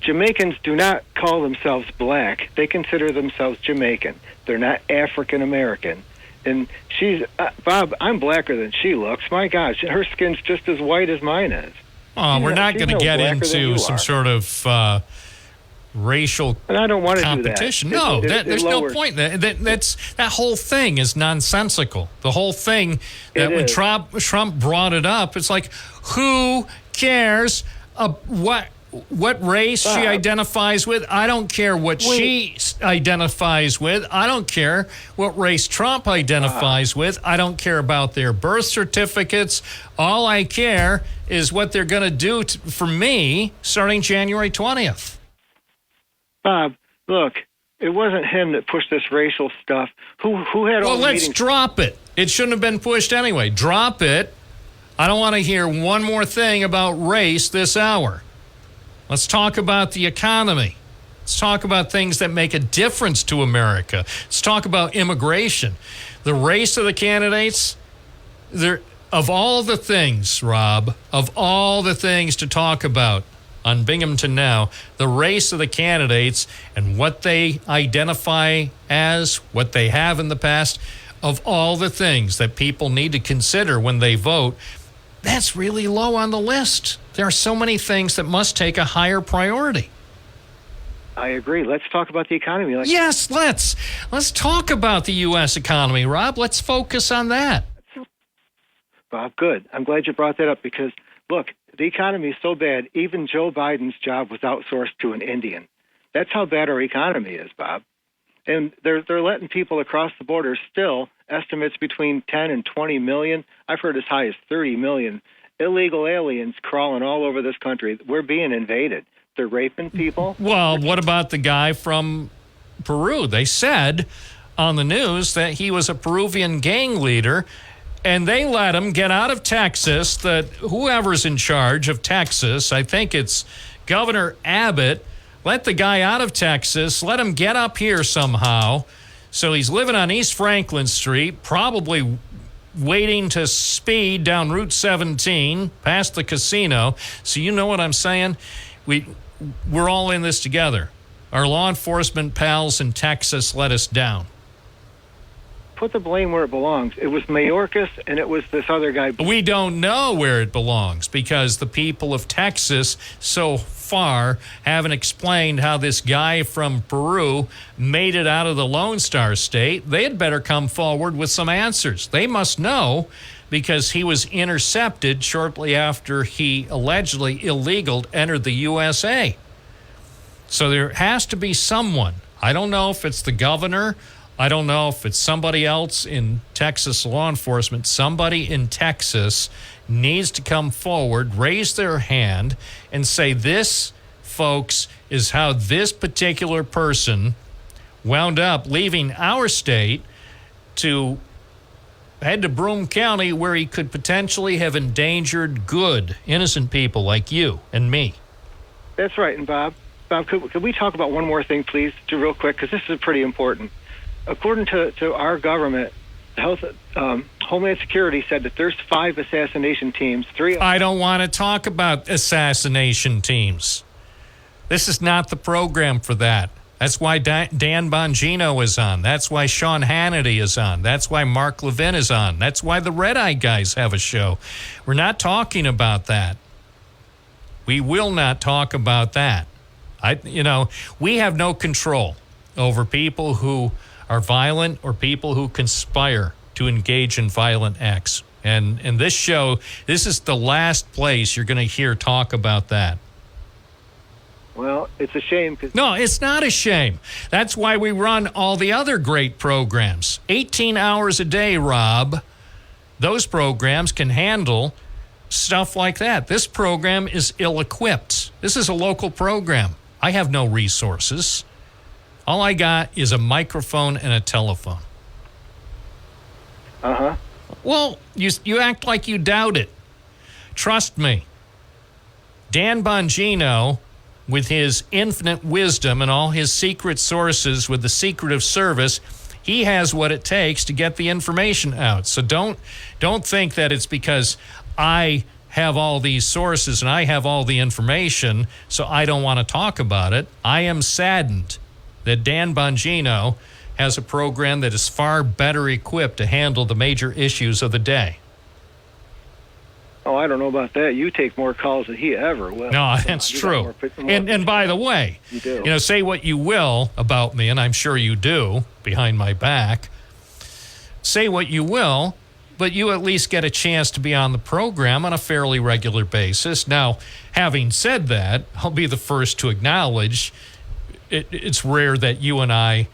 Jamaicans do not call themselves black. They consider themselves Jamaican. They're not African American. And she's, Bob, I'm blacker than she looks. My gosh, her skin's just as white as mine is. Oh, we're not going to get into some sort of racial and I don't want to competition. Do that. No, there's no point. That whole thing is nonsensical. The whole thing that when Trump brought it up, it's like, who cares what race she identifies with? I don't care what she identifies with. I don't care what race Trump identifies with. I don't care about their birth certificates. All I care is what they're going to do for me starting January 20th. Bob, look, it wasn't him that pushed this racial stuff. Who had all the let's meetings? Drop it. It shouldn't have been pushed anyway. Drop it. I don't want to hear one more thing about race this hour. Let's talk about the economy. Let's talk about things that make a difference to America. Let's talk about immigration. The race of the candidates, of all the things, Rob, of all the things to talk about on Binghamton Now, the race of the candidates and what they identify as, what they have in the past, of all the things that people need to consider when they vote, that's really low on the list. There are so many things that must take a higher priority. I agree. Let's talk about the economy. Yes, let's talk about the U.S. economy, Rob. Let's focus on that. Bob, good. I'm glad you brought that up because, look, the economy is so bad, even Joe Biden's job was outsourced to an Indian. That's how bad our economy is, Bob. And they're letting people across the border still, estimates between 10 and 20 million. I've heard as high as 30 million illegal aliens crawling all over this country. We're being invaded. They're raping people. Well, what about the guy from Peru? They said on the news that he was a Peruvian gang leader, and they let him get out of Texas. That whoever's in charge of Texas, I think it's Governor Abbott, let the guy out of Texas, let him get up here somehow. So he's living on East Franklin Street, probably waiting to speed down Route 17 past the casino. So you know what I'm saying? We're all in this together. Our law enforcement pals in Texas let us down. Put the blame where it belongs. It was Mayorkas and it was this other guy. We don't know where it belongs because the people of Texas so far haven't explained how this guy from Peru made it out of the Lone Star State. They had better come forward with some answers. They must know because he was intercepted shortly after he allegedly illegally entered the USA. So there has to be someone. I don't know if it's the governor. I don't know if it's somebody else in Texas law enforcement. Somebody in Texas needs to come forward, raise their hand, and say, this, folks, is how this particular person wound up leaving our state to head to Broome County where he could potentially have endangered good, innocent people like you and me. That's right. And Bob, could we talk about one more thing, please, real quick, because this is pretty important. According to our government, Homeland Security said that there's 5 assassination teams. 3. I don't want to talk about assassination teams. This is not the program for that. That's why Dan Bongino is on. That's why Sean Hannity is on. That's why Mark Levin is on. That's why the Red Eye guys have a show. We're not talking about that. We will not talk about that. We have no control over people who are violent or people who conspire to engage in violent acts. And in this show, this is the last place you're going to hear talk about that. Well, it's a shame. No, it's not a shame. That's why we run all the other great programs. 18 hours a day, Rob. Those programs can handle stuff like that. This program is ill-equipped. This is a local program. I have no resources. All I got is a microphone and a telephone. Uh-huh. Well, you act like you doubt it. Trust me. Dan Bongino, with his infinite wisdom and all his secret sources with the secret of service, he has what it takes to get the information out. So don't think that it's because I have all these sources and I have all the information, so I don't want to talk about it. I am saddened that Dan Bongino has a program that is far better equipped to handle the major issues of the day. Oh, I don't know about that. You take more calls than he ever will. No, that's true. And by the way, you do. Say what you will about me, and I'm sure you do behind my back. Say what you will, but you at least get a chance to be on the program on a fairly regular basis. Now, having said that, I'll be the first to acknowledge it's rare that you and I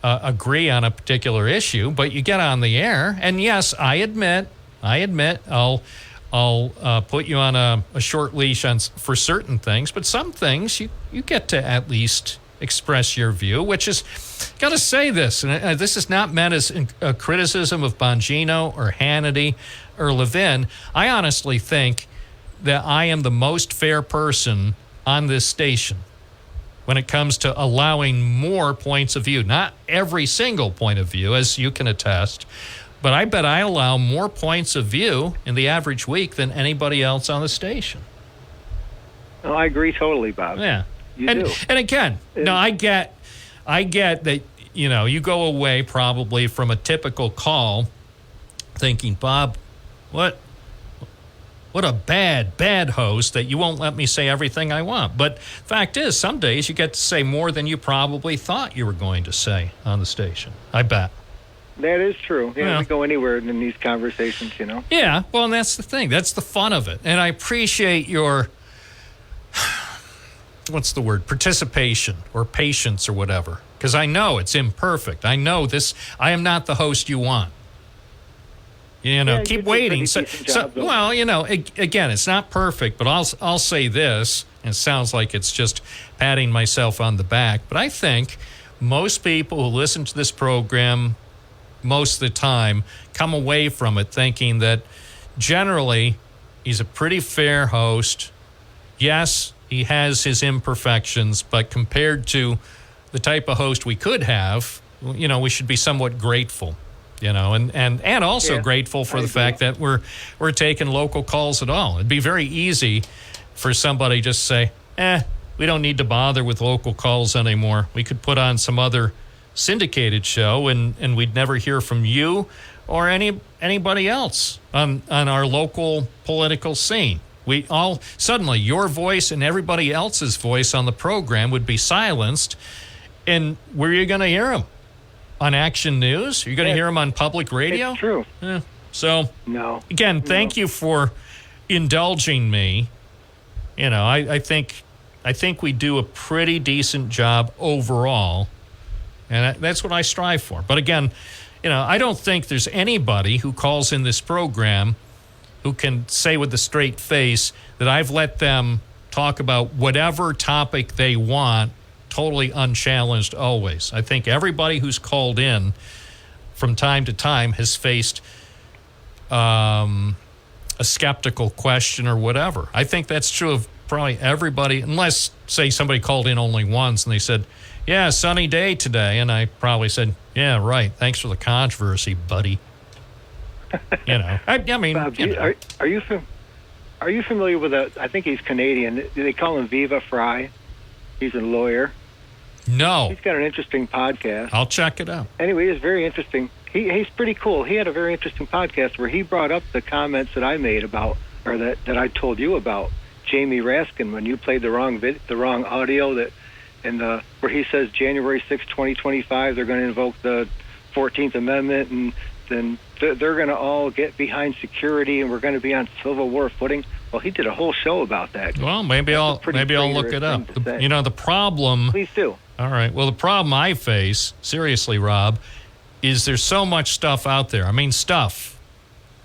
agree on a particular issue, but you get on the air, and yes, I admit, I'll put you on a short leash for certain things, but some things you get to at least express your view, which is, got to say this, and this is not meant as a criticism of Bongino or Hannity or Levin. I honestly think that I am the most fair person on this station when it comes to allowing more points of view. Not every single point of view, as you can attest, but I bet I allow more points of view in the average week than anybody else on the station. Oh, I agree totally, Bob. Yeah. You do. And again, I get that, you go away probably from a typical call thinking, Bob, what a bad host that you won't let me say everything I want. But fact is, some days you get to say more than you probably thought you were going to say on the station. I bet. That is true. Yeah, we go anywhere in these conversations, Yeah, well, and that's the thing. That's the fun of it. And I appreciate your, what's the word, participation or patience or whatever. Because I know it's imperfect. I know this, I am not the host you want. Keep waiting. Again, it's not perfect, but I'll say this, and it sounds like it's just patting myself on the back, but I think most people who listen to this program most of the time come away from it thinking that generally he's a pretty fair host. Yes, he has his imperfections, but compared to the type of host we could have, we should be somewhat grateful. And also grateful for the fact that we're taking local calls at all. It'd be very easy for somebody just to say, we don't need to bother with local calls anymore. We could put on some other syndicated show and we'd never hear from you or anybody else on our local political scene. We all, suddenly your voice and everybody else's voice on the program would be silenced. And where are you going to hear them? On Action News? You're going to hear them on public radio? It's true. Yeah. So, no. Again, thank you for indulging me. I think we do a pretty decent job overall, and that's what I strive for. But again, I don't think there's anybody who calls in this program who can say with a straight face that I've let them talk about whatever topic they want totally unchallenged always. I think everybody who's called in from time to time has faced a skeptical question or whatever. I think that's true of probably everybody, unless, say, somebody called in only once and they said, yeah, sunny day today. And I probably said, yeah, right. Thanks for the controversy, buddy. I mean, Bob, are you familiar with I think he's Canadian. They call him Viva Fry. He's a lawyer. No. He's got an interesting podcast. I'll check it out. Anyway, it's very interesting. He's pretty cool. He had a very interesting podcast where he brought up the comments that I made about, or that I told you about, Jamie Raskin, when you played the wrong audio, where he says January 6, 2025, they're going to invoke the 14th Amendment, and then they're going to all get behind security, and we're going to be on Civil War footing. Well, he did a whole show about that. Well, maybe I'll look it up. The problem. Please do. All right. Well, the problem I face, seriously, Rob, is there's so much stuff out there. I mean,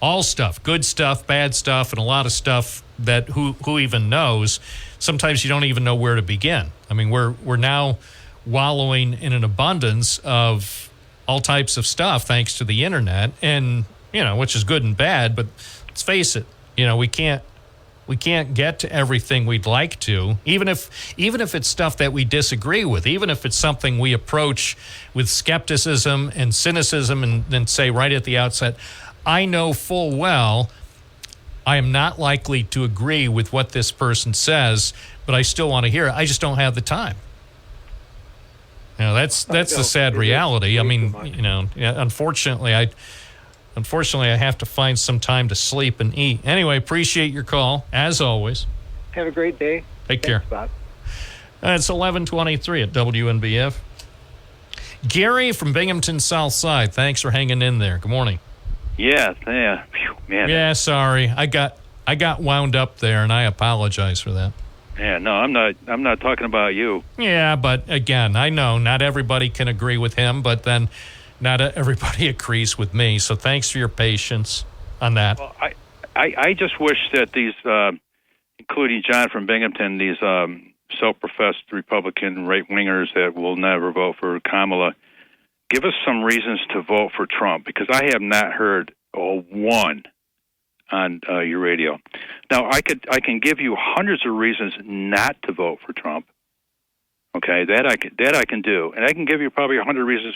all stuff, good stuff, bad stuff, and a lot of stuff that who even knows. Sometimes you don't even know where to begin. I mean, we're now wallowing in an abundance of all types of stuff thanks to the internet, and which is good and bad. But let's face it, we can't get to everything we'd like to, even if it's stuff that we disagree with, even if it's something we approach with skepticism and cynicism and then say right at the outset, I know full well I am not likely to agree with what this person says, but I still want to hear it. I just don't have the time. That's the sad reality. I mean, unfortunately, I have to find some time to sleep and eat. Anyway, appreciate your call, as always. Have a great day. Take care. Bob. It's 11:23 at WNBF. Gary from Binghamton South Side, thanks for hanging in there. Good morning. Yeah. Phew, man. Yeah, sorry. I got wound up there, and I apologize for that. Yeah, no, I'm not talking about you. Yeah, but again, I know not everybody can agree with him, but then not everybody agrees with me. So thanks for your patience on that. Well, I just wish that these, including John from Binghamton, these self-professed Republican right-wingers that will never vote for Kamala, give us some reasons to vote for Trump, because I have not heard one on your radio. Now, I can give you hundreds of reasons not to vote for Trump. Okay, that I can do, and I can give you probably 100 reasons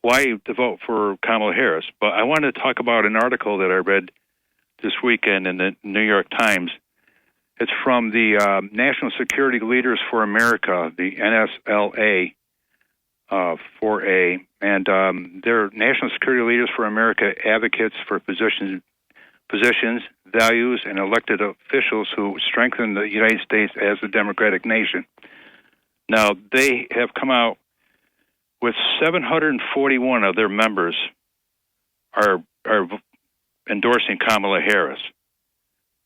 why to vote for Kamala Harris. But I wanted to talk about an article that I read this weekend in the New York Times. It's from the National Security Leaders for America, the NSLA 4A, and they're National Security Leaders for America advocates for positions, values, and elected officials who strengthen the United States as a democratic nation. Now, they have come out with 741 of their members are endorsing Kamala Harris.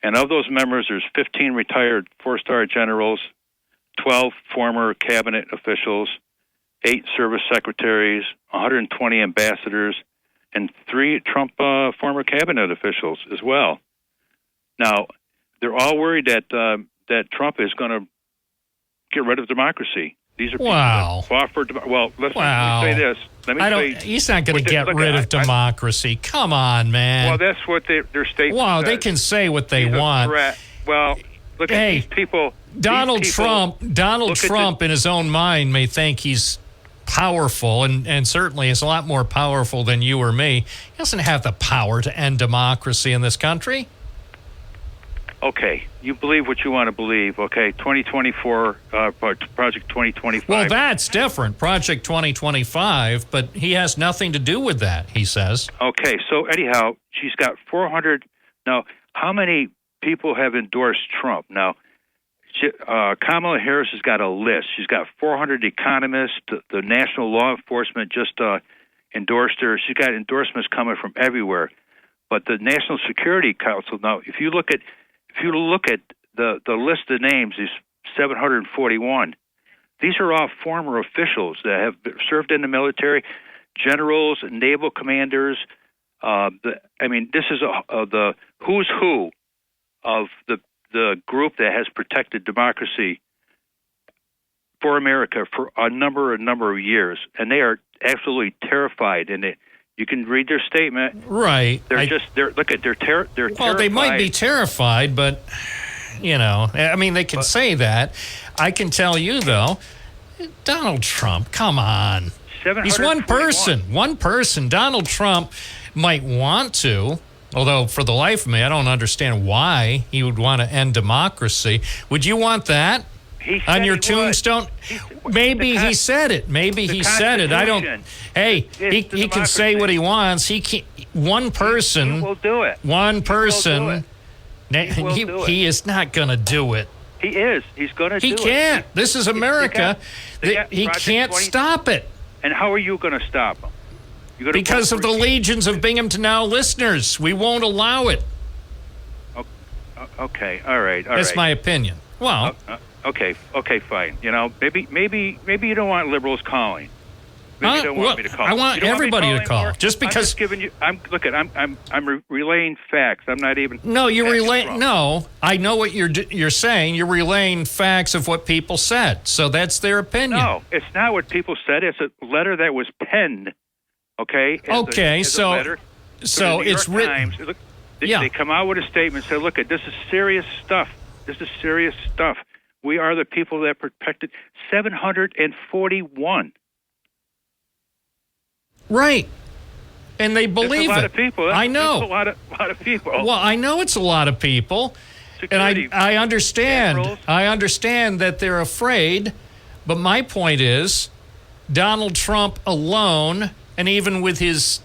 And of those members, there's 15 retired four-star generals, 12 former cabinet officials, 8 service secretaries, 120 ambassadors, and 3 Trump former cabinet officials as well. Now, they're all worried that Trump is going to get rid of democracy. These are people that fought for let me say this. He's not going to get rid of democracy. Come on, man. Well, that's what their statement Wow, says. They can say what they want. Well, look at these people. Donald Trump in his own mind may think he's powerful, and certainly is a lot more powerful than you or me. He doesn't have the power to end democracy in this country. Okay, you believe what you want to believe. Okay, 2024, Project 2025. Well, that's different, Project 2025, but he has nothing to do with that, he says. Okay, so anyhow, she's got 400. Now, how many people have endorsed Trump? Now, Kamala Harris has got a list. She's got 400 economists. The National Law Enforcement just endorsed her. She's got endorsements coming from everywhere. But the National Security Council, now, if you look at the list of names, these 741, these are all former officials that have served in the military, generals, naval commanders. This is the who's who of the group that has protected democracy for America for a number of years, and they are absolutely terrified. And you can read their statement. Right. They're terrified. Well, they might be terrified, but they can say that. I can tell you though, Donald Trump. Come on, he's one person. Donald Trump might want to. Although, for the life of me, I don't understand why he would want to end democracy. Would you want that? on your tombstone? Maybe he said it. Maybe he said it. I don't. Hey, he can say what he wants. He can. One person. He will do it. One person. He is not going to do it. He is. He's going to do it. He can't. This is America. He can't stop it. And how are you going to stop him? Because of the legions of Binghamton Now listeners. We won't allow it. Okay. All right. That's my opinion. Well. Okay, fine. Maybe you don't want liberals calling. Maybe you don't want me to call. I want everybody to call. Just because I'm just giving you. I'm relaying facts. I'm not even. No, you're relaying. No, I know what you're saying. You're relaying facts of what people said. So that's their opinion. No, it's not what people said. It's a letter that was penned. Okay. So it's written. Look, they come out with a statement. Say, look, this is serious stuff. This is serious stuff. We are the people that protected 741. Right. And they believe it. That's a lot of people. I know. That's a lot of people. Well, I know it's a lot of people. Security, and I understand. generals. I understand that they're afraid. But my point is, Donald Trump alone, and even with his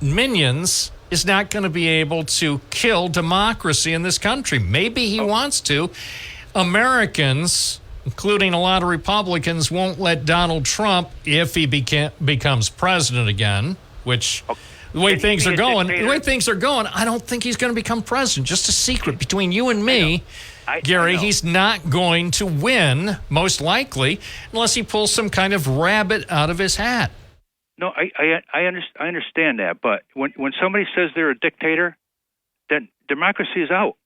minions, is not going to be able to kill democracy in this country. Maybe he wants to. Americans, including a lot of Republicans, won't let Donald Trump, if he becomes president again, which the way things are going, I don't think he's going to become president. Just a secret between you and me, Gary, he's not going to win, most likely, unless he pulls some kind of rabbit out of his hat. No, I understand that, but when somebody says they're a dictator, then democracy is out.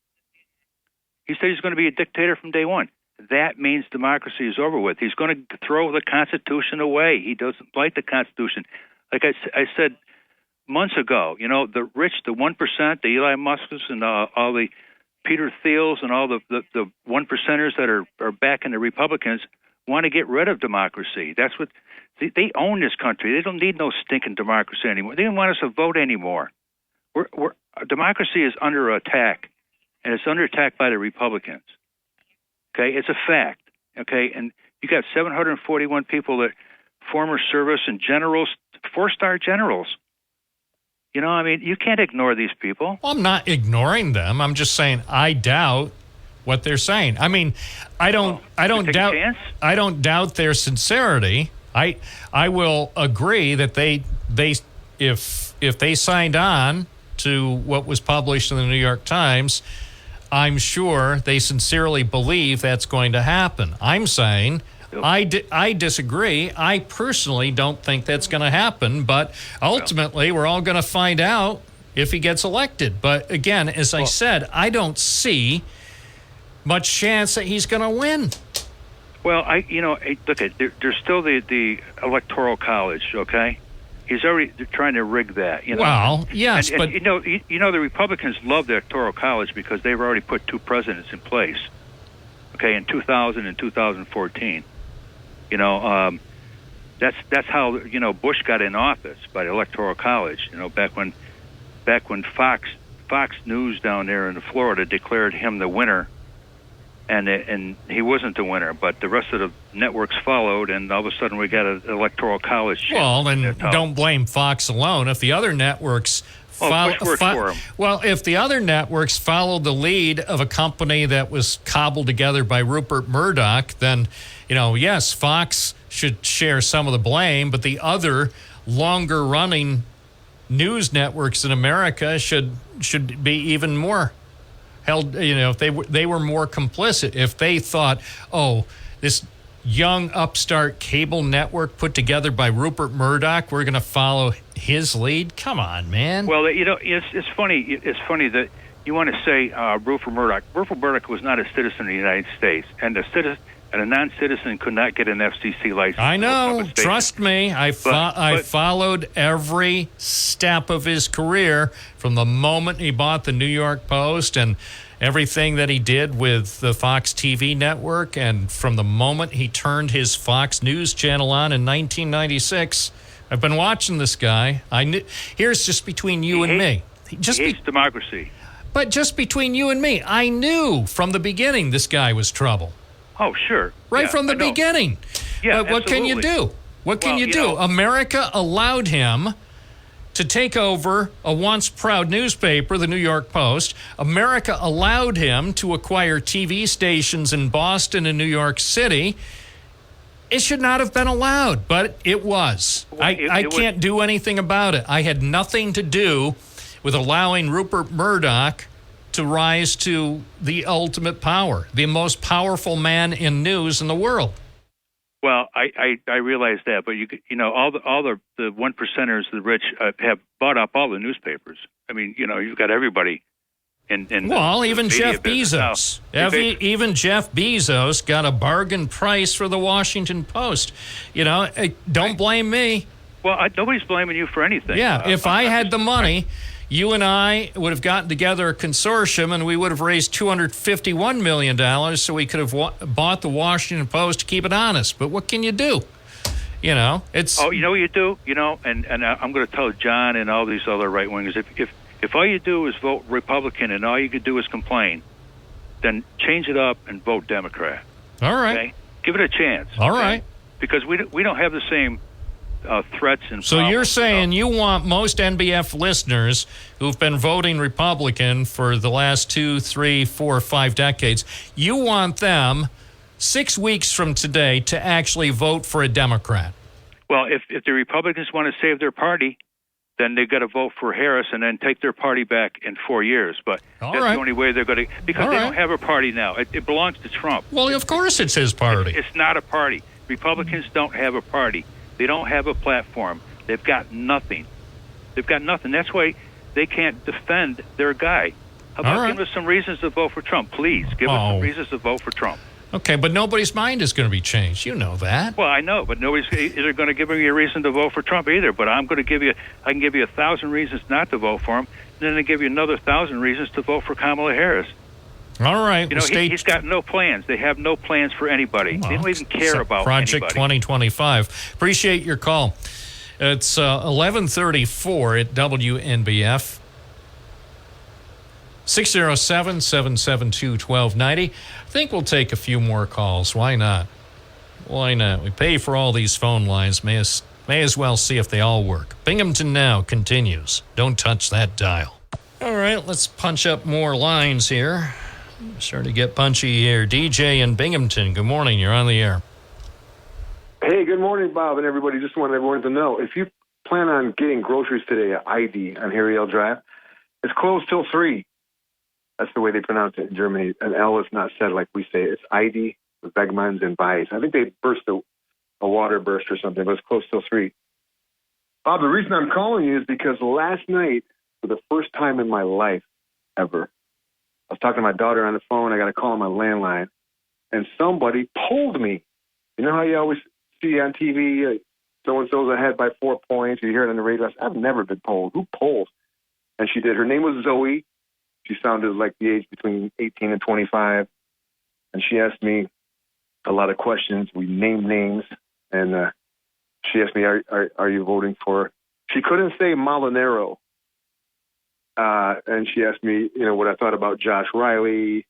He said he's going to be a dictator from day one. That means democracy is over with. He's going to throw the Constitution away. He doesn't like the Constitution. Like I said months ago, the rich, the 1%, the Eli Musks and all the Peter Thiels and all the 1%ers that are backing the Republicans want to get rid of democracy. That's what they own this country. They don't need no stinking democracy anymore. They don't want us to vote anymore. Democracy is under attack. And it's under attack by the Republicans. Okay, it's a fact. Okay, and you got 741 people that former service and generals, 4-star generals. You can't ignore these people. Well, I'm not ignoring them. I'm just saying I doubt what they're saying. I don't doubt their sincerity. I will agree that if they signed on to what was published in the New York Times, I'm sure they sincerely believe that's going to happen. I'm saying I disagree. I personally don't think that's going to happen, but ultimately we're all going to find out if he gets elected. But again, as I said, I don't see much chance that he's going to win. Well, look at there's still the Electoral College, okay? He's already trying to rig that. Well, yes, but the Republicans love the Electoral College because they've already put 2 presidents in place. Okay, in 2000 and 2014. That's how Bush got in office, by the Electoral College. Back when Fox News down there in Florida declared him the winner. And he wasn't the winner, but the rest of the networks followed, and all of a sudden we got an Electoral College. Well, then don't blame Fox alone. If the other networks if the other networks followed the lead of a company that was cobbled together by Rupert Murdoch, then yes, Fox should share some of the blame, but the other longer-running news networks in America should be even more held, if they were more complicit, if they thought, this young upstart cable network put together by Rupert Murdoch, we're going to follow his lead. Come on, man. Well, it's funny. It's funny that you want to say Rupert Murdoch. Rupert Murdoch was not a citizen of the United States, and a non-citizen could not get an FCC license. I know. Trust me. I followed every step of his career from the moment he bought the New York Post and everything that he did with the Fox TV network, and from the moment he turned his Fox News channel on in 1996. I've been watching this guy. Here's just between you and me. He hates democracy. But just between you and me, I knew from the beginning this guy was trouble. Oh, sure. Right from the beginning. Yeah, but what can you do? What can you do? know, America allowed him to take over a once proud newspaper, the New York Post. America allowed him to acquire TV stations in Boston and New York City. It should not have been allowed, but it was. Well, I can't do anything about it. I had nothing to do with allowing Rupert Murdoch to rise to the ultimate power, the most powerful man in news in the world. Well, I realize that, but you know all the one percenters, the rich, have bought up all the newspapers. I mean, you know, you've got everybody. Well, even Jeff Bezos. Even Jeff Bezos got a bargain price for the Washington Post. You know, don't blame me. Well, nobody's blaming you for anything. Yeah, if I had the money, you and I would have gotten together a consortium and we would have raised $251 million so we could have bought the Washington Post to keep it honest. But what can you do? You know, it's... Oh, you know what you do? You know, and I'm going to tell John and all these other right-wingers, if all you do is vote Republican and all you could do is complain, then change it up and vote Democrat. All right. Okay? Give it a chance. All right. Because we don't have the same... threats and so you're saying you want most NBF listeners who've been voting Republican for the last 2, 3, 4, 5 decades, you want them 6 weeks from today to actually vote for a Democrat? Well, if the Republicans want to save their party, then they've got to vote for Harris and then take their party back in 4 years. But that's the only way they're going to... Because they don't have a party now. It belongs to Trump. Well, of course it's his party. It's not a party. Republicans don't have a party. They don't have a platform. They've got nothing. That's why they can't defend their guy. How about give us some reasons to vote for Trump? Please, give us some reasons to vote for Trump. Okay, but nobody's mind is going to be changed. You know that. Well, I know, but nobody's either going to give me a reason to vote for Trump either. But I can give you 1,000 reasons not to vote for him, and then I give you another 1,000 reasons to vote for Kamala Harris. All right. You know, he's got no plans. They have no plans for anybody. They don't even care about Project anybody. 2025. Appreciate your call. It's 11:34 at WNBF. 607-772-1290. I think we'll take a few more calls. Why not? Why not? We pay for all these phone lines. May as well see if they all work. Binghamton Now continues. Don't touch that dial. All right, let's punch up more lines here. Starting to get punchy here. DJ in Binghamton, good morning. You're on the air. Hey, good morning, Bob, and everybody. Just wanted everyone to know, if you plan on getting groceries today at ID on Harry L. Drive, it's closed till 3. That's the way they pronounce it in Germany. An L is not said like we say. It's ID, Wegmans, and Buys. I think they burst a water burst or something, but it's closed till 3. Bob, the reason I'm calling you is because last night, for the first time in my life ever, I was talking to my daughter on the phone. I got a call on my landline, and somebody pulled me. You know how you always see on TV, so-and-so's ahead by 4 points. You hear it on the radio. I've never been pulled. Who pulls? And she did. Her name was Zoe. She sounded like the age between 18 and 25. And she asked me a lot of questions. We named names. And she asked me, are you voting for... She couldn't say Molinaro. And she asked me, what I thought about Josh Riley,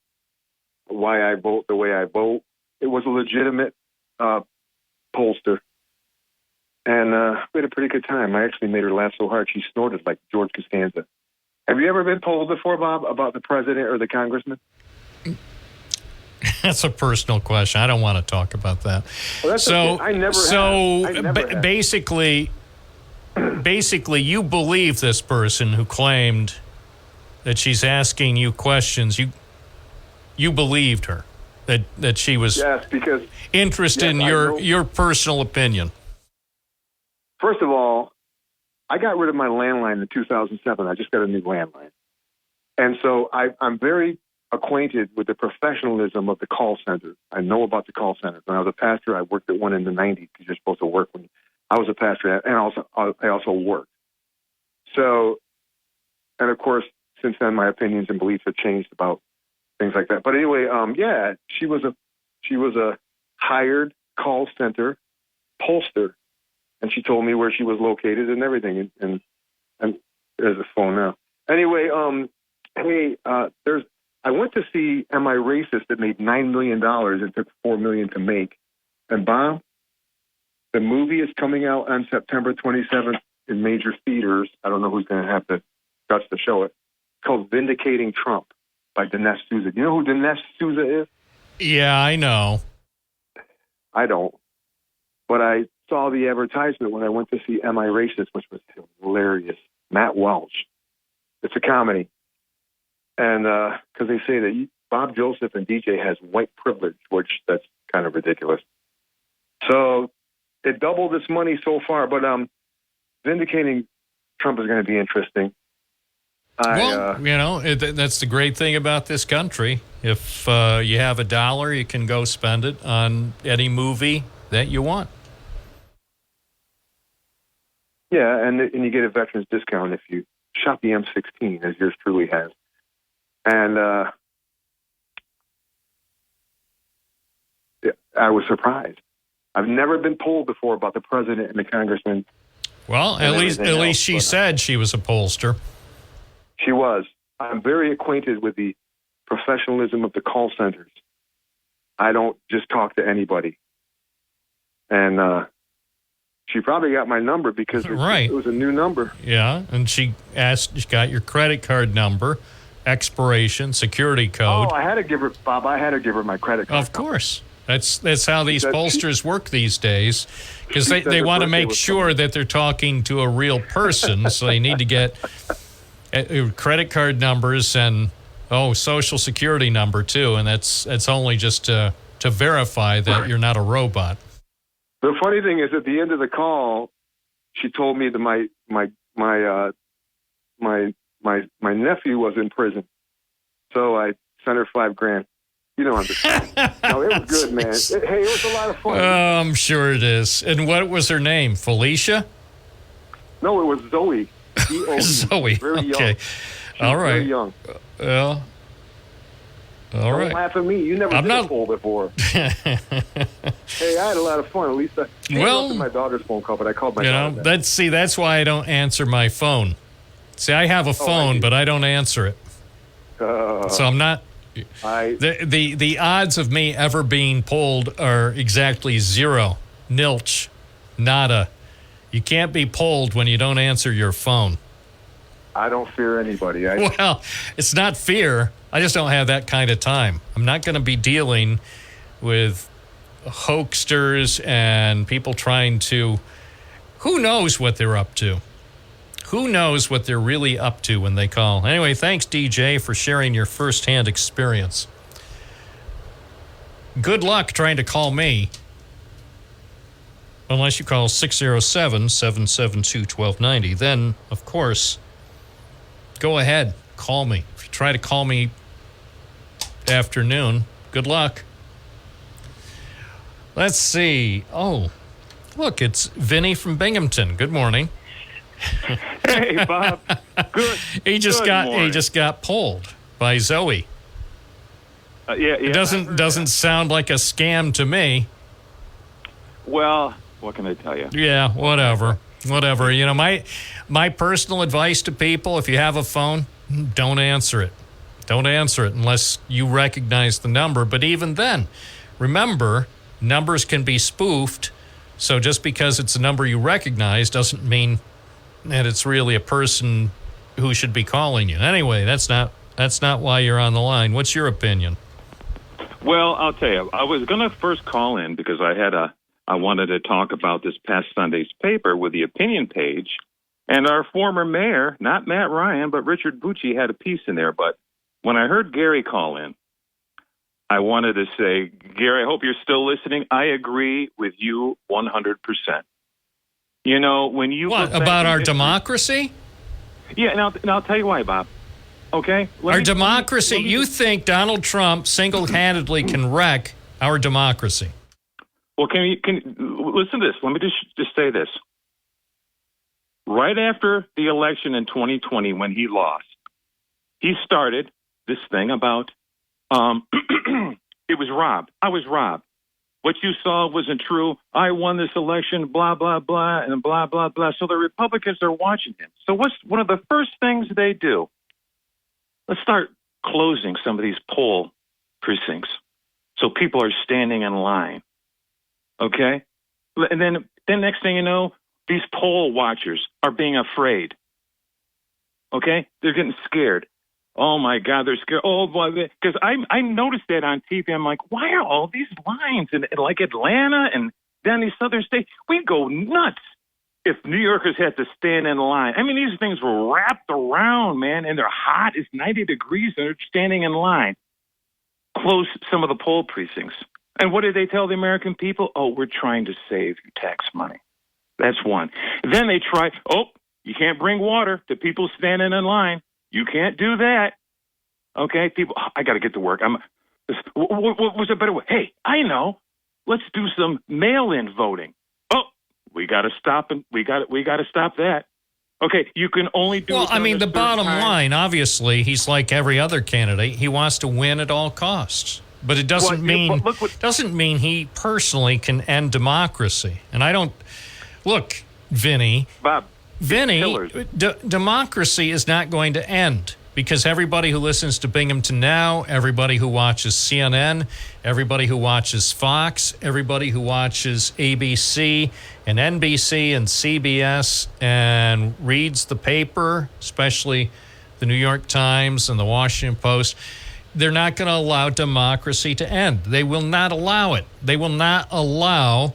why I vote the way I vote. It was a legitimate pollster. And we had a pretty good time. I actually made her laugh so hard she snorted like George Costanza. Have you ever been polled before, Bob, about the president or the congressman? That's a personal question. I don't want to talk about that. Well, that's okay. I never have. Basically, you believe this person who claimed that she's asking you questions. You believed her, that she was interested in your personal opinion. First of all, I got rid of my landline in 2007. I just got a new landline. And so I'm very acquainted with the professionalism of the call center. I know about the call center. When I was a pastor, I worked at one in the 90s because you're supposed to work when I was a pastor, and I also worked. So, and of course, since then, my opinions and beliefs have changed about things like that. But anyway, she was a hired call center pollster, and she told me where she was located and everything. And there's a phone now. Anyway, hey, there's I went to see Am I Racist that made $9 million and took $4 million to make. And Bob, the movie is coming out on September 27th in major theaters. I don't know who's going to have the guts to show it. It's called Vindicating Trump by Dinesh Souza. Do you know who Dinesh Souza is? Yeah, I know. I don't. But I saw the advertisement when I went to see Am I Racist, which was hilarious. Matt Welch. It's a comedy. And because they say that Bob Joseph and DJ has white privilege, which that's kind of ridiculous. So it doubled its money so far, but Vindicating Trump is going to be interesting. That's the great thing about this country. If you have $1, you can go spend it on any movie that you want. Yeah, and you get a veterans discount if you shop the M16, as yours truly has. And I was surprised. I've never been polled before about the president and the congressman. Well, at least she said she was a pollster. She was. I'm very acquainted with the professionalism of the call centers. I don't just talk to anybody. And she probably got my number because it was a new number. Yeah, and she got your credit card number, expiration, security code. Oh, I had to give her, Bob, my credit card. Of course. That's how these pollsters work these days, because they want to make sure that they're talking to a real person, so they need to get credit card numbers and social security number too, and that's only just to verify that you're not a robot. The funny thing is, at the end of the call, she told me that my nephew was in prison, so I sent her $5,000. You don't understand. No, it was good, man. It was a lot of fun. I'm sure it is. And what was her name? Felicia? No, it was Zoe. Zoe. Very young. Okay. All right. Very young. Well, all right. Don't laugh at me. You never did a poll before. Hey, I had a lot of fun. At least I looked at my daughter's phone call, but I called my daughter. That's why I don't answer my phone. See, I have a phone, but I don't answer it. So I'm not. The odds of me ever being polled are exactly zero. Nilch. Nada. You can't be polled when you don't answer your phone. I don't fear anybody. Well, it's not fear. I just don't have that kind of time. I'm not going to be dealing with hoaxsters and people trying to... Who knows what they're up to? Who knows what they're really up to when they call? Anyway, thanks, DJ, for sharing your firsthand experience. Good luck trying to call me. Unless you call 607-772-1290. Then, of course, go ahead. Call me. If you try to call me afternoon, good luck. Let's see. Oh, look, it's Vinny from Binghamton. Good morning. Hey, Bob. Good. He just got polled by Zoe. Yeah. It doesn't sound like a scam to me. Well, what can I tell you? Yeah, whatever. You know, my personal advice to people: if you have a phone, don't answer it. Don't answer it unless you recognize the number. But even then, remember, numbers can be spoofed. So just because it's a number you recognize doesn't mean that it's really a person who should be calling you. Anyway, that's not why you're on the line. What's your opinion? Well, I'll tell you. I was going to first call in because I wanted to talk about this past Sunday's paper with the opinion page, and our former mayor, not Matt Ryan, but Richard Bucci, had a piece in there. But when I heard Gary call in, I wanted to say, Gary, I hope you're still listening. I agree with you 100%. You know, when you... What, about our democracy? Yeah, and I'll tell you why, Bob. Okay? Democracy, you think Donald Trump single-handedly can wreck our democracy? Well, can listen to this. Let me just say this. Right after the election in 2020, when he lost, he started this thing about, it was robbed. I was robbed. What you saw wasn't true. I won this election, blah, blah, blah, and blah, blah, blah. So the Republicans are watching him. So what's one of the first things they do? Let's start closing some of these poll precincts. So people are standing in line. Okay? And then next thing you know, these poll watchers are being afraid. Okay? They're getting scared. Oh my God, they're scared. Oh, because I noticed that on TV. I'm like, why are all these lines in like Atlanta and down these southern states? We go nuts if New Yorkers had to stand in line. I mean, these things were wrapped around, man, and they're hot. It's 90 degrees, and they're standing in line. Close some of the poll precincts. And what did they tell the American people? Oh, we're trying to save you tax money. That's one. Then they try, you can't bring water to people standing in line. You can't do that. Okay, people, I got to get to work. What was a better way? Hey, I know. Let's do some mail-in voting. Oh, we got to stop and we got to stop that. Okay, you can only do. Well, I mean, the bottom line, obviously, he's like every other candidate. He wants to win at all costs, but it doesn't mean he personally can end democracy. And I don't look, Vinny. Bob. Vinny, democracy is not going to end because everybody who listens to Binghamton Now, everybody who watches CNN, everybody who watches Fox, everybody who watches ABC and NBC and CBS and reads the paper, especially the New York Times and the Washington Post, they're not going to allow democracy to end. They will not allow it. They will not allow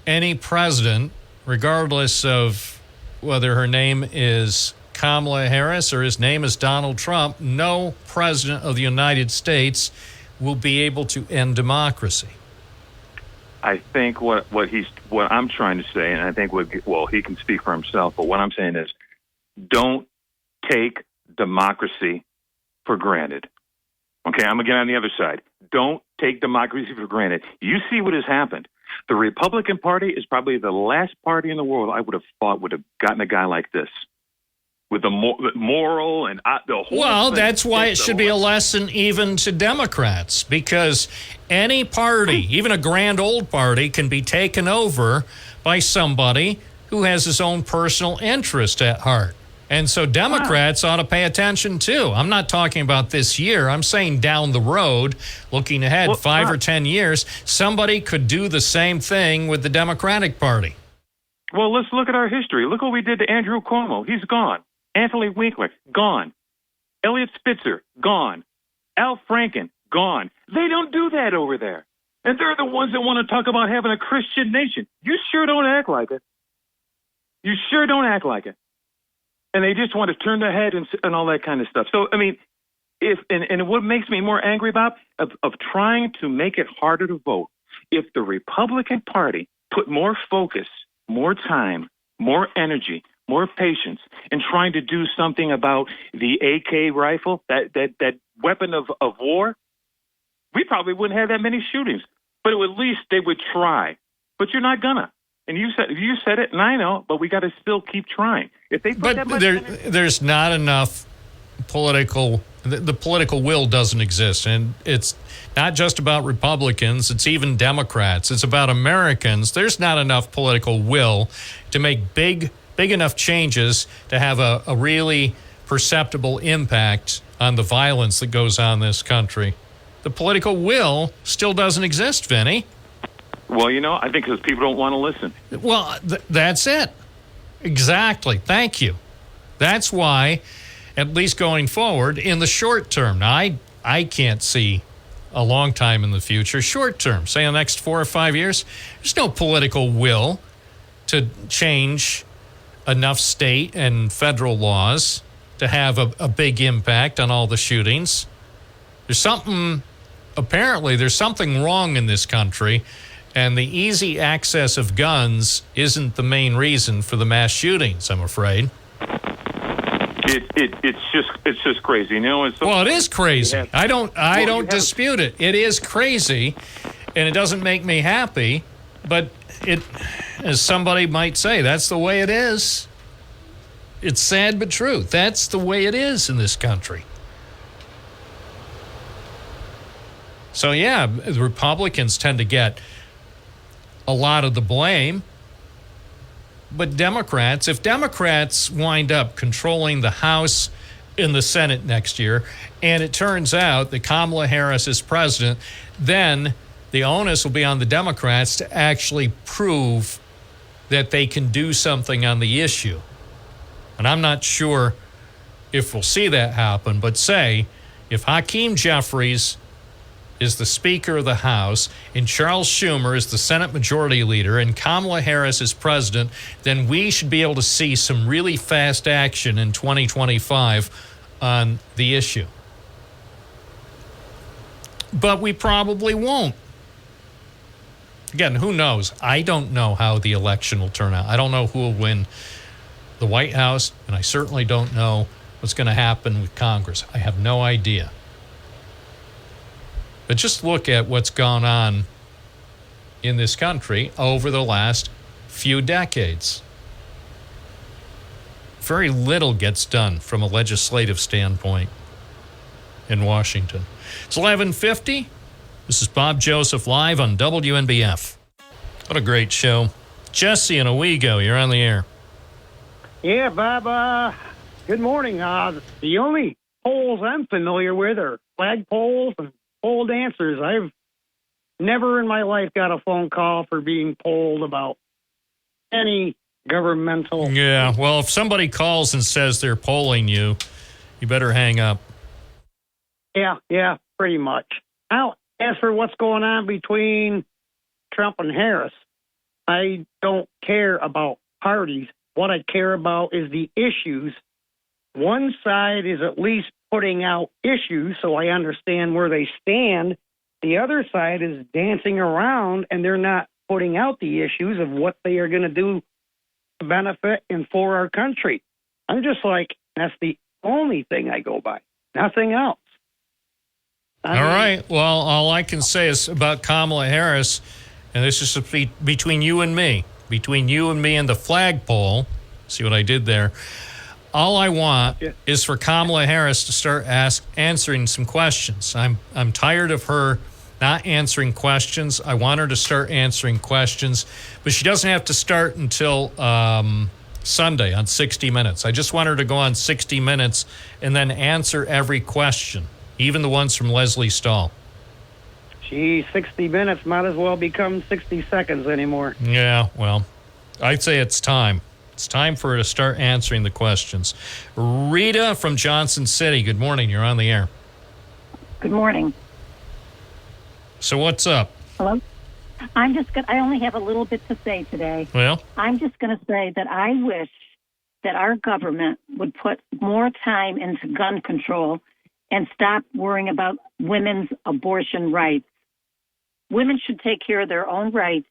any president, regardless of whether her name is Kamala Harris or his name is Donald Trump, no president of the United States will be able to end democracy. I think what I'm trying to say, and I think he can speak for himself, but what I'm saying is, don't take democracy for granted. Okay, I'm again on the other side. Don't take democracy for granted. You see what has happened. The Republican Party is probably the last party in the world I would have thought would have gotten a guy like this with the moral and the whole. Well, thing. That's why it should be a lesson even to Democrats, because any party, even a grand old party, can be taken over by somebody who has his own personal interest at heart. And so Democrats ought to pay attention, too. I'm not talking about this year. I'm saying down the road, looking ahead 5 or 10 years, somebody could do the same thing with the Democratic Party. Well, let's look at our history. Look what we did to Andrew Cuomo. He's gone. Anthony Winkler, gone. Elliot Spitzer, gone. Al Franken, gone. They don't do that over there. And they're the ones that want to talk about having a Christian nation. You sure don't act like it. You sure don't act like it. And they just want to turn their head and all that kind of stuff. So, I mean, and what makes me more angry, Bob, of trying to make it harder to vote, if the Republican Party put more focus, more time, more energy, more patience in trying to do something about the AK rifle, that weapon of war, we probably wouldn't have that many shootings. But at least they would try. But you're not gonna. And you said it, and I know, but we got to still keep trying. If they put that much there's not enough political. The political will doesn't exist, and it's not just about Republicans. It's even Democrats. It's about Americans. There's not enough political will to make big enough changes to have a really perceptible impact on the violence that goes on in this country. The political will still doesn't exist, Vinny. Well, I think because people don't want to listen. Well, that's it. Exactly. Thank you. That's why, at least going forward, in the short term, now I can't see a long time in the future. Short term, say in the next 4 or 5 years, there's no political will to change enough state and federal laws to have a big impact on all the shootings. There's something wrong in this country. And the easy access of guns isn't the main reason for the mass shootings, I'm afraid. It's just crazy. Well, it is crazy. I don't dispute it. It is crazy, and it doesn't make me happy. But it, as somebody might say, that's the way it is. It's sad but true. That's the way it is in this country. So yeah, the Republicans tend to get a lot of the blame, but if Democrats wind up controlling the House in the Senate next year, and it turns out that Kamala Harris is president, then the onus will be on the Democrats to actually prove that they can do something on the issue. And I'm not sure if we'll see that happen, but say if Hakeem Jeffries is the Speaker of the House and Charles Schumer is the Senate Majority Leader and Kamala Harris is president, then we should be able to see some really fast action in 2025 on the issue. But we probably won't. Again, who knows? I don't know how the election will turn out. I don't know who will win the White House, and I certainly don't know what's going to happen with Congress. I have no idea. But just look at what's gone on in this country over the last few decades. Very little gets done from a legislative standpoint in Washington. It's 11:50. This is Bob Joseph live on WNBF. What a great show. Jesse in Owego, you're on the air. Yeah, Bob, good morning. The only polls I'm familiar with are flag polls and poll dancers. I've never in my life got a phone call for being polled about any governmental... Yeah, well, if somebody calls and says they're polling you, you better hang up. Yeah, pretty much. Now, as for what's going on between Trump and Harris, I don't care about parties. What I care about is the issues. One side is at least putting out issues so I understand where they stand. The other side is dancing around, and they're not putting out the issues of what they are going to do to benefit and for our country. I'm just like, that's the only thing I go by. Nothing else. All right. Well, all I can say is about Kamala Harris, and this is between you and me, and the flagpole. See what I did there? All I want is for Kamala Harris to start answering some questions. I'm tired of her not answering questions. I want her to start answering questions, but she doesn't have to start until Sunday on 60 Minutes. I just want her to go on 60 Minutes and then answer every question, even the ones from Leslie Stahl. Gee, 60 Minutes might as well become 60 seconds anymore. Yeah, well, I'd say it's time. It's time for her to start answering the questions. Rita from Johnson City, good morning. You're on the air. Good morning. So what's up? Hello? I only have a little bit to say today. Well? I'm just going to say that I wish that our government would put more time into gun control and stop worrying about women's abortion rights. Women should take care of their own rights,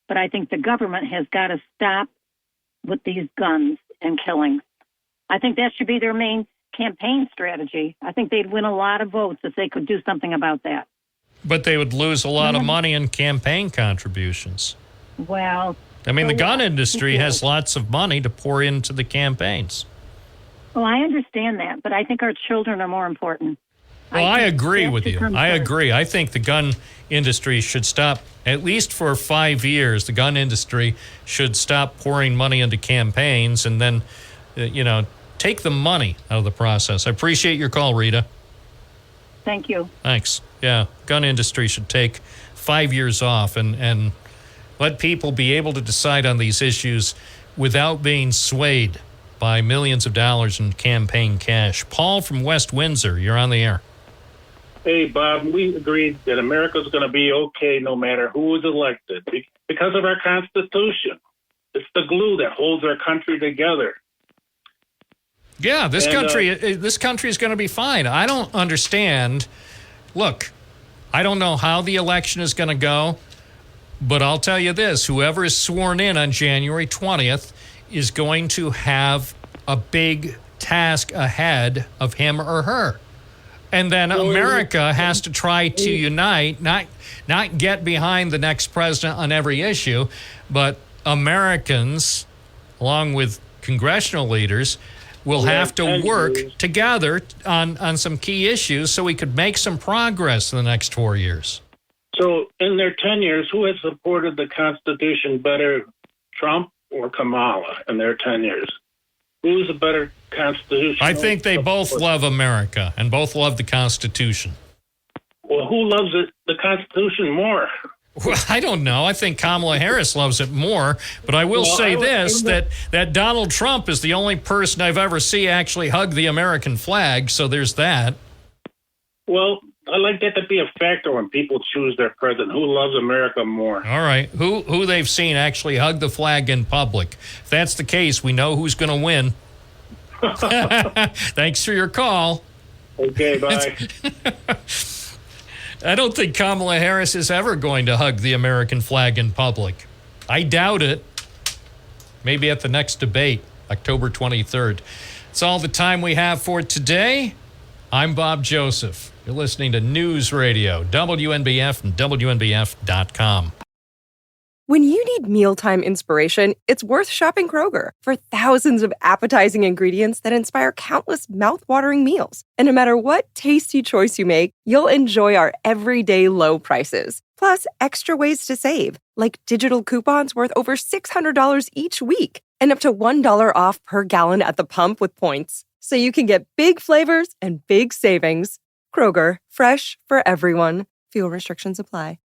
but I think the government has got to stop with these guns and killings. I think that should be their main campaign strategy. I think they'd win a lot of votes if they could do something about that. But they would lose a lot of money in campaign contributions. Well, I mean, the gun industry has lots of money to pour into the campaigns. Well, I understand that, but I think our children are more important. Well, I agree with you. I agree. I think the gun industry should stop, at least for 5 years, the gun industry should stop pouring money into campaigns and then, take the money out of the process. I appreciate your call, Rita. Thank you. Thanks. Yeah, gun industry should take 5 years off and let people be able to decide on these issues without being swayed by millions of dollars in campaign cash. Paul from West Windsor, you're on the air. Hey, Bob, we agreed that America's going to be okay no matter who is elected because of our Constitution. It's the glue that holds our country together. Yeah, this country is going to be fine. I don't understand. Look, I don't know how the election is going to go, but I'll tell you this. Whoever is sworn in on January 20th is going to have a big task ahead of him or her. And then America has to try to unite, not get behind the next president on every issue, but Americans, along with congressional leaders, will have to work together on some key issues so we could make some progress in the next 4 years. So in their 10 years, who has supported the Constitution better, Trump or Kamala, in their 10 years? Who's a better Constitution. I think they both love America and both love the Constitution. Well, who loves the Constitution more? Well, I don't know. I think Kamala Harris loves it more. But I will say this, that Donald Trump is the only person I've ever seen actually hug the American flag. So there's that. Well, I like that to be a factor when people choose their president. Who loves America more? All right. Who they've seen actually hug the flag in public. If that's the case, we know who's going to win. Thanks for your call. Okay, bye. I don't think Kamala Harris is ever going to hug the American flag in public. I doubt it. Maybe at the next debate, October 23rd. That's all the time we have for today. I'm Bob Joseph. You're listening to News Radio, WNBF and WNBF.com. When you need mealtime inspiration, it's worth shopping Kroger for thousands of appetizing ingredients that inspire countless mouth-watering meals. And no matter what tasty choice you make, you'll enjoy our everyday low prices. Plus, extra ways to save, like digital coupons worth over $600 each week and up to $1 off per gallon at the pump with points. So you can get big flavors and big savings. Kroger, fresh for everyone. Fuel restrictions apply.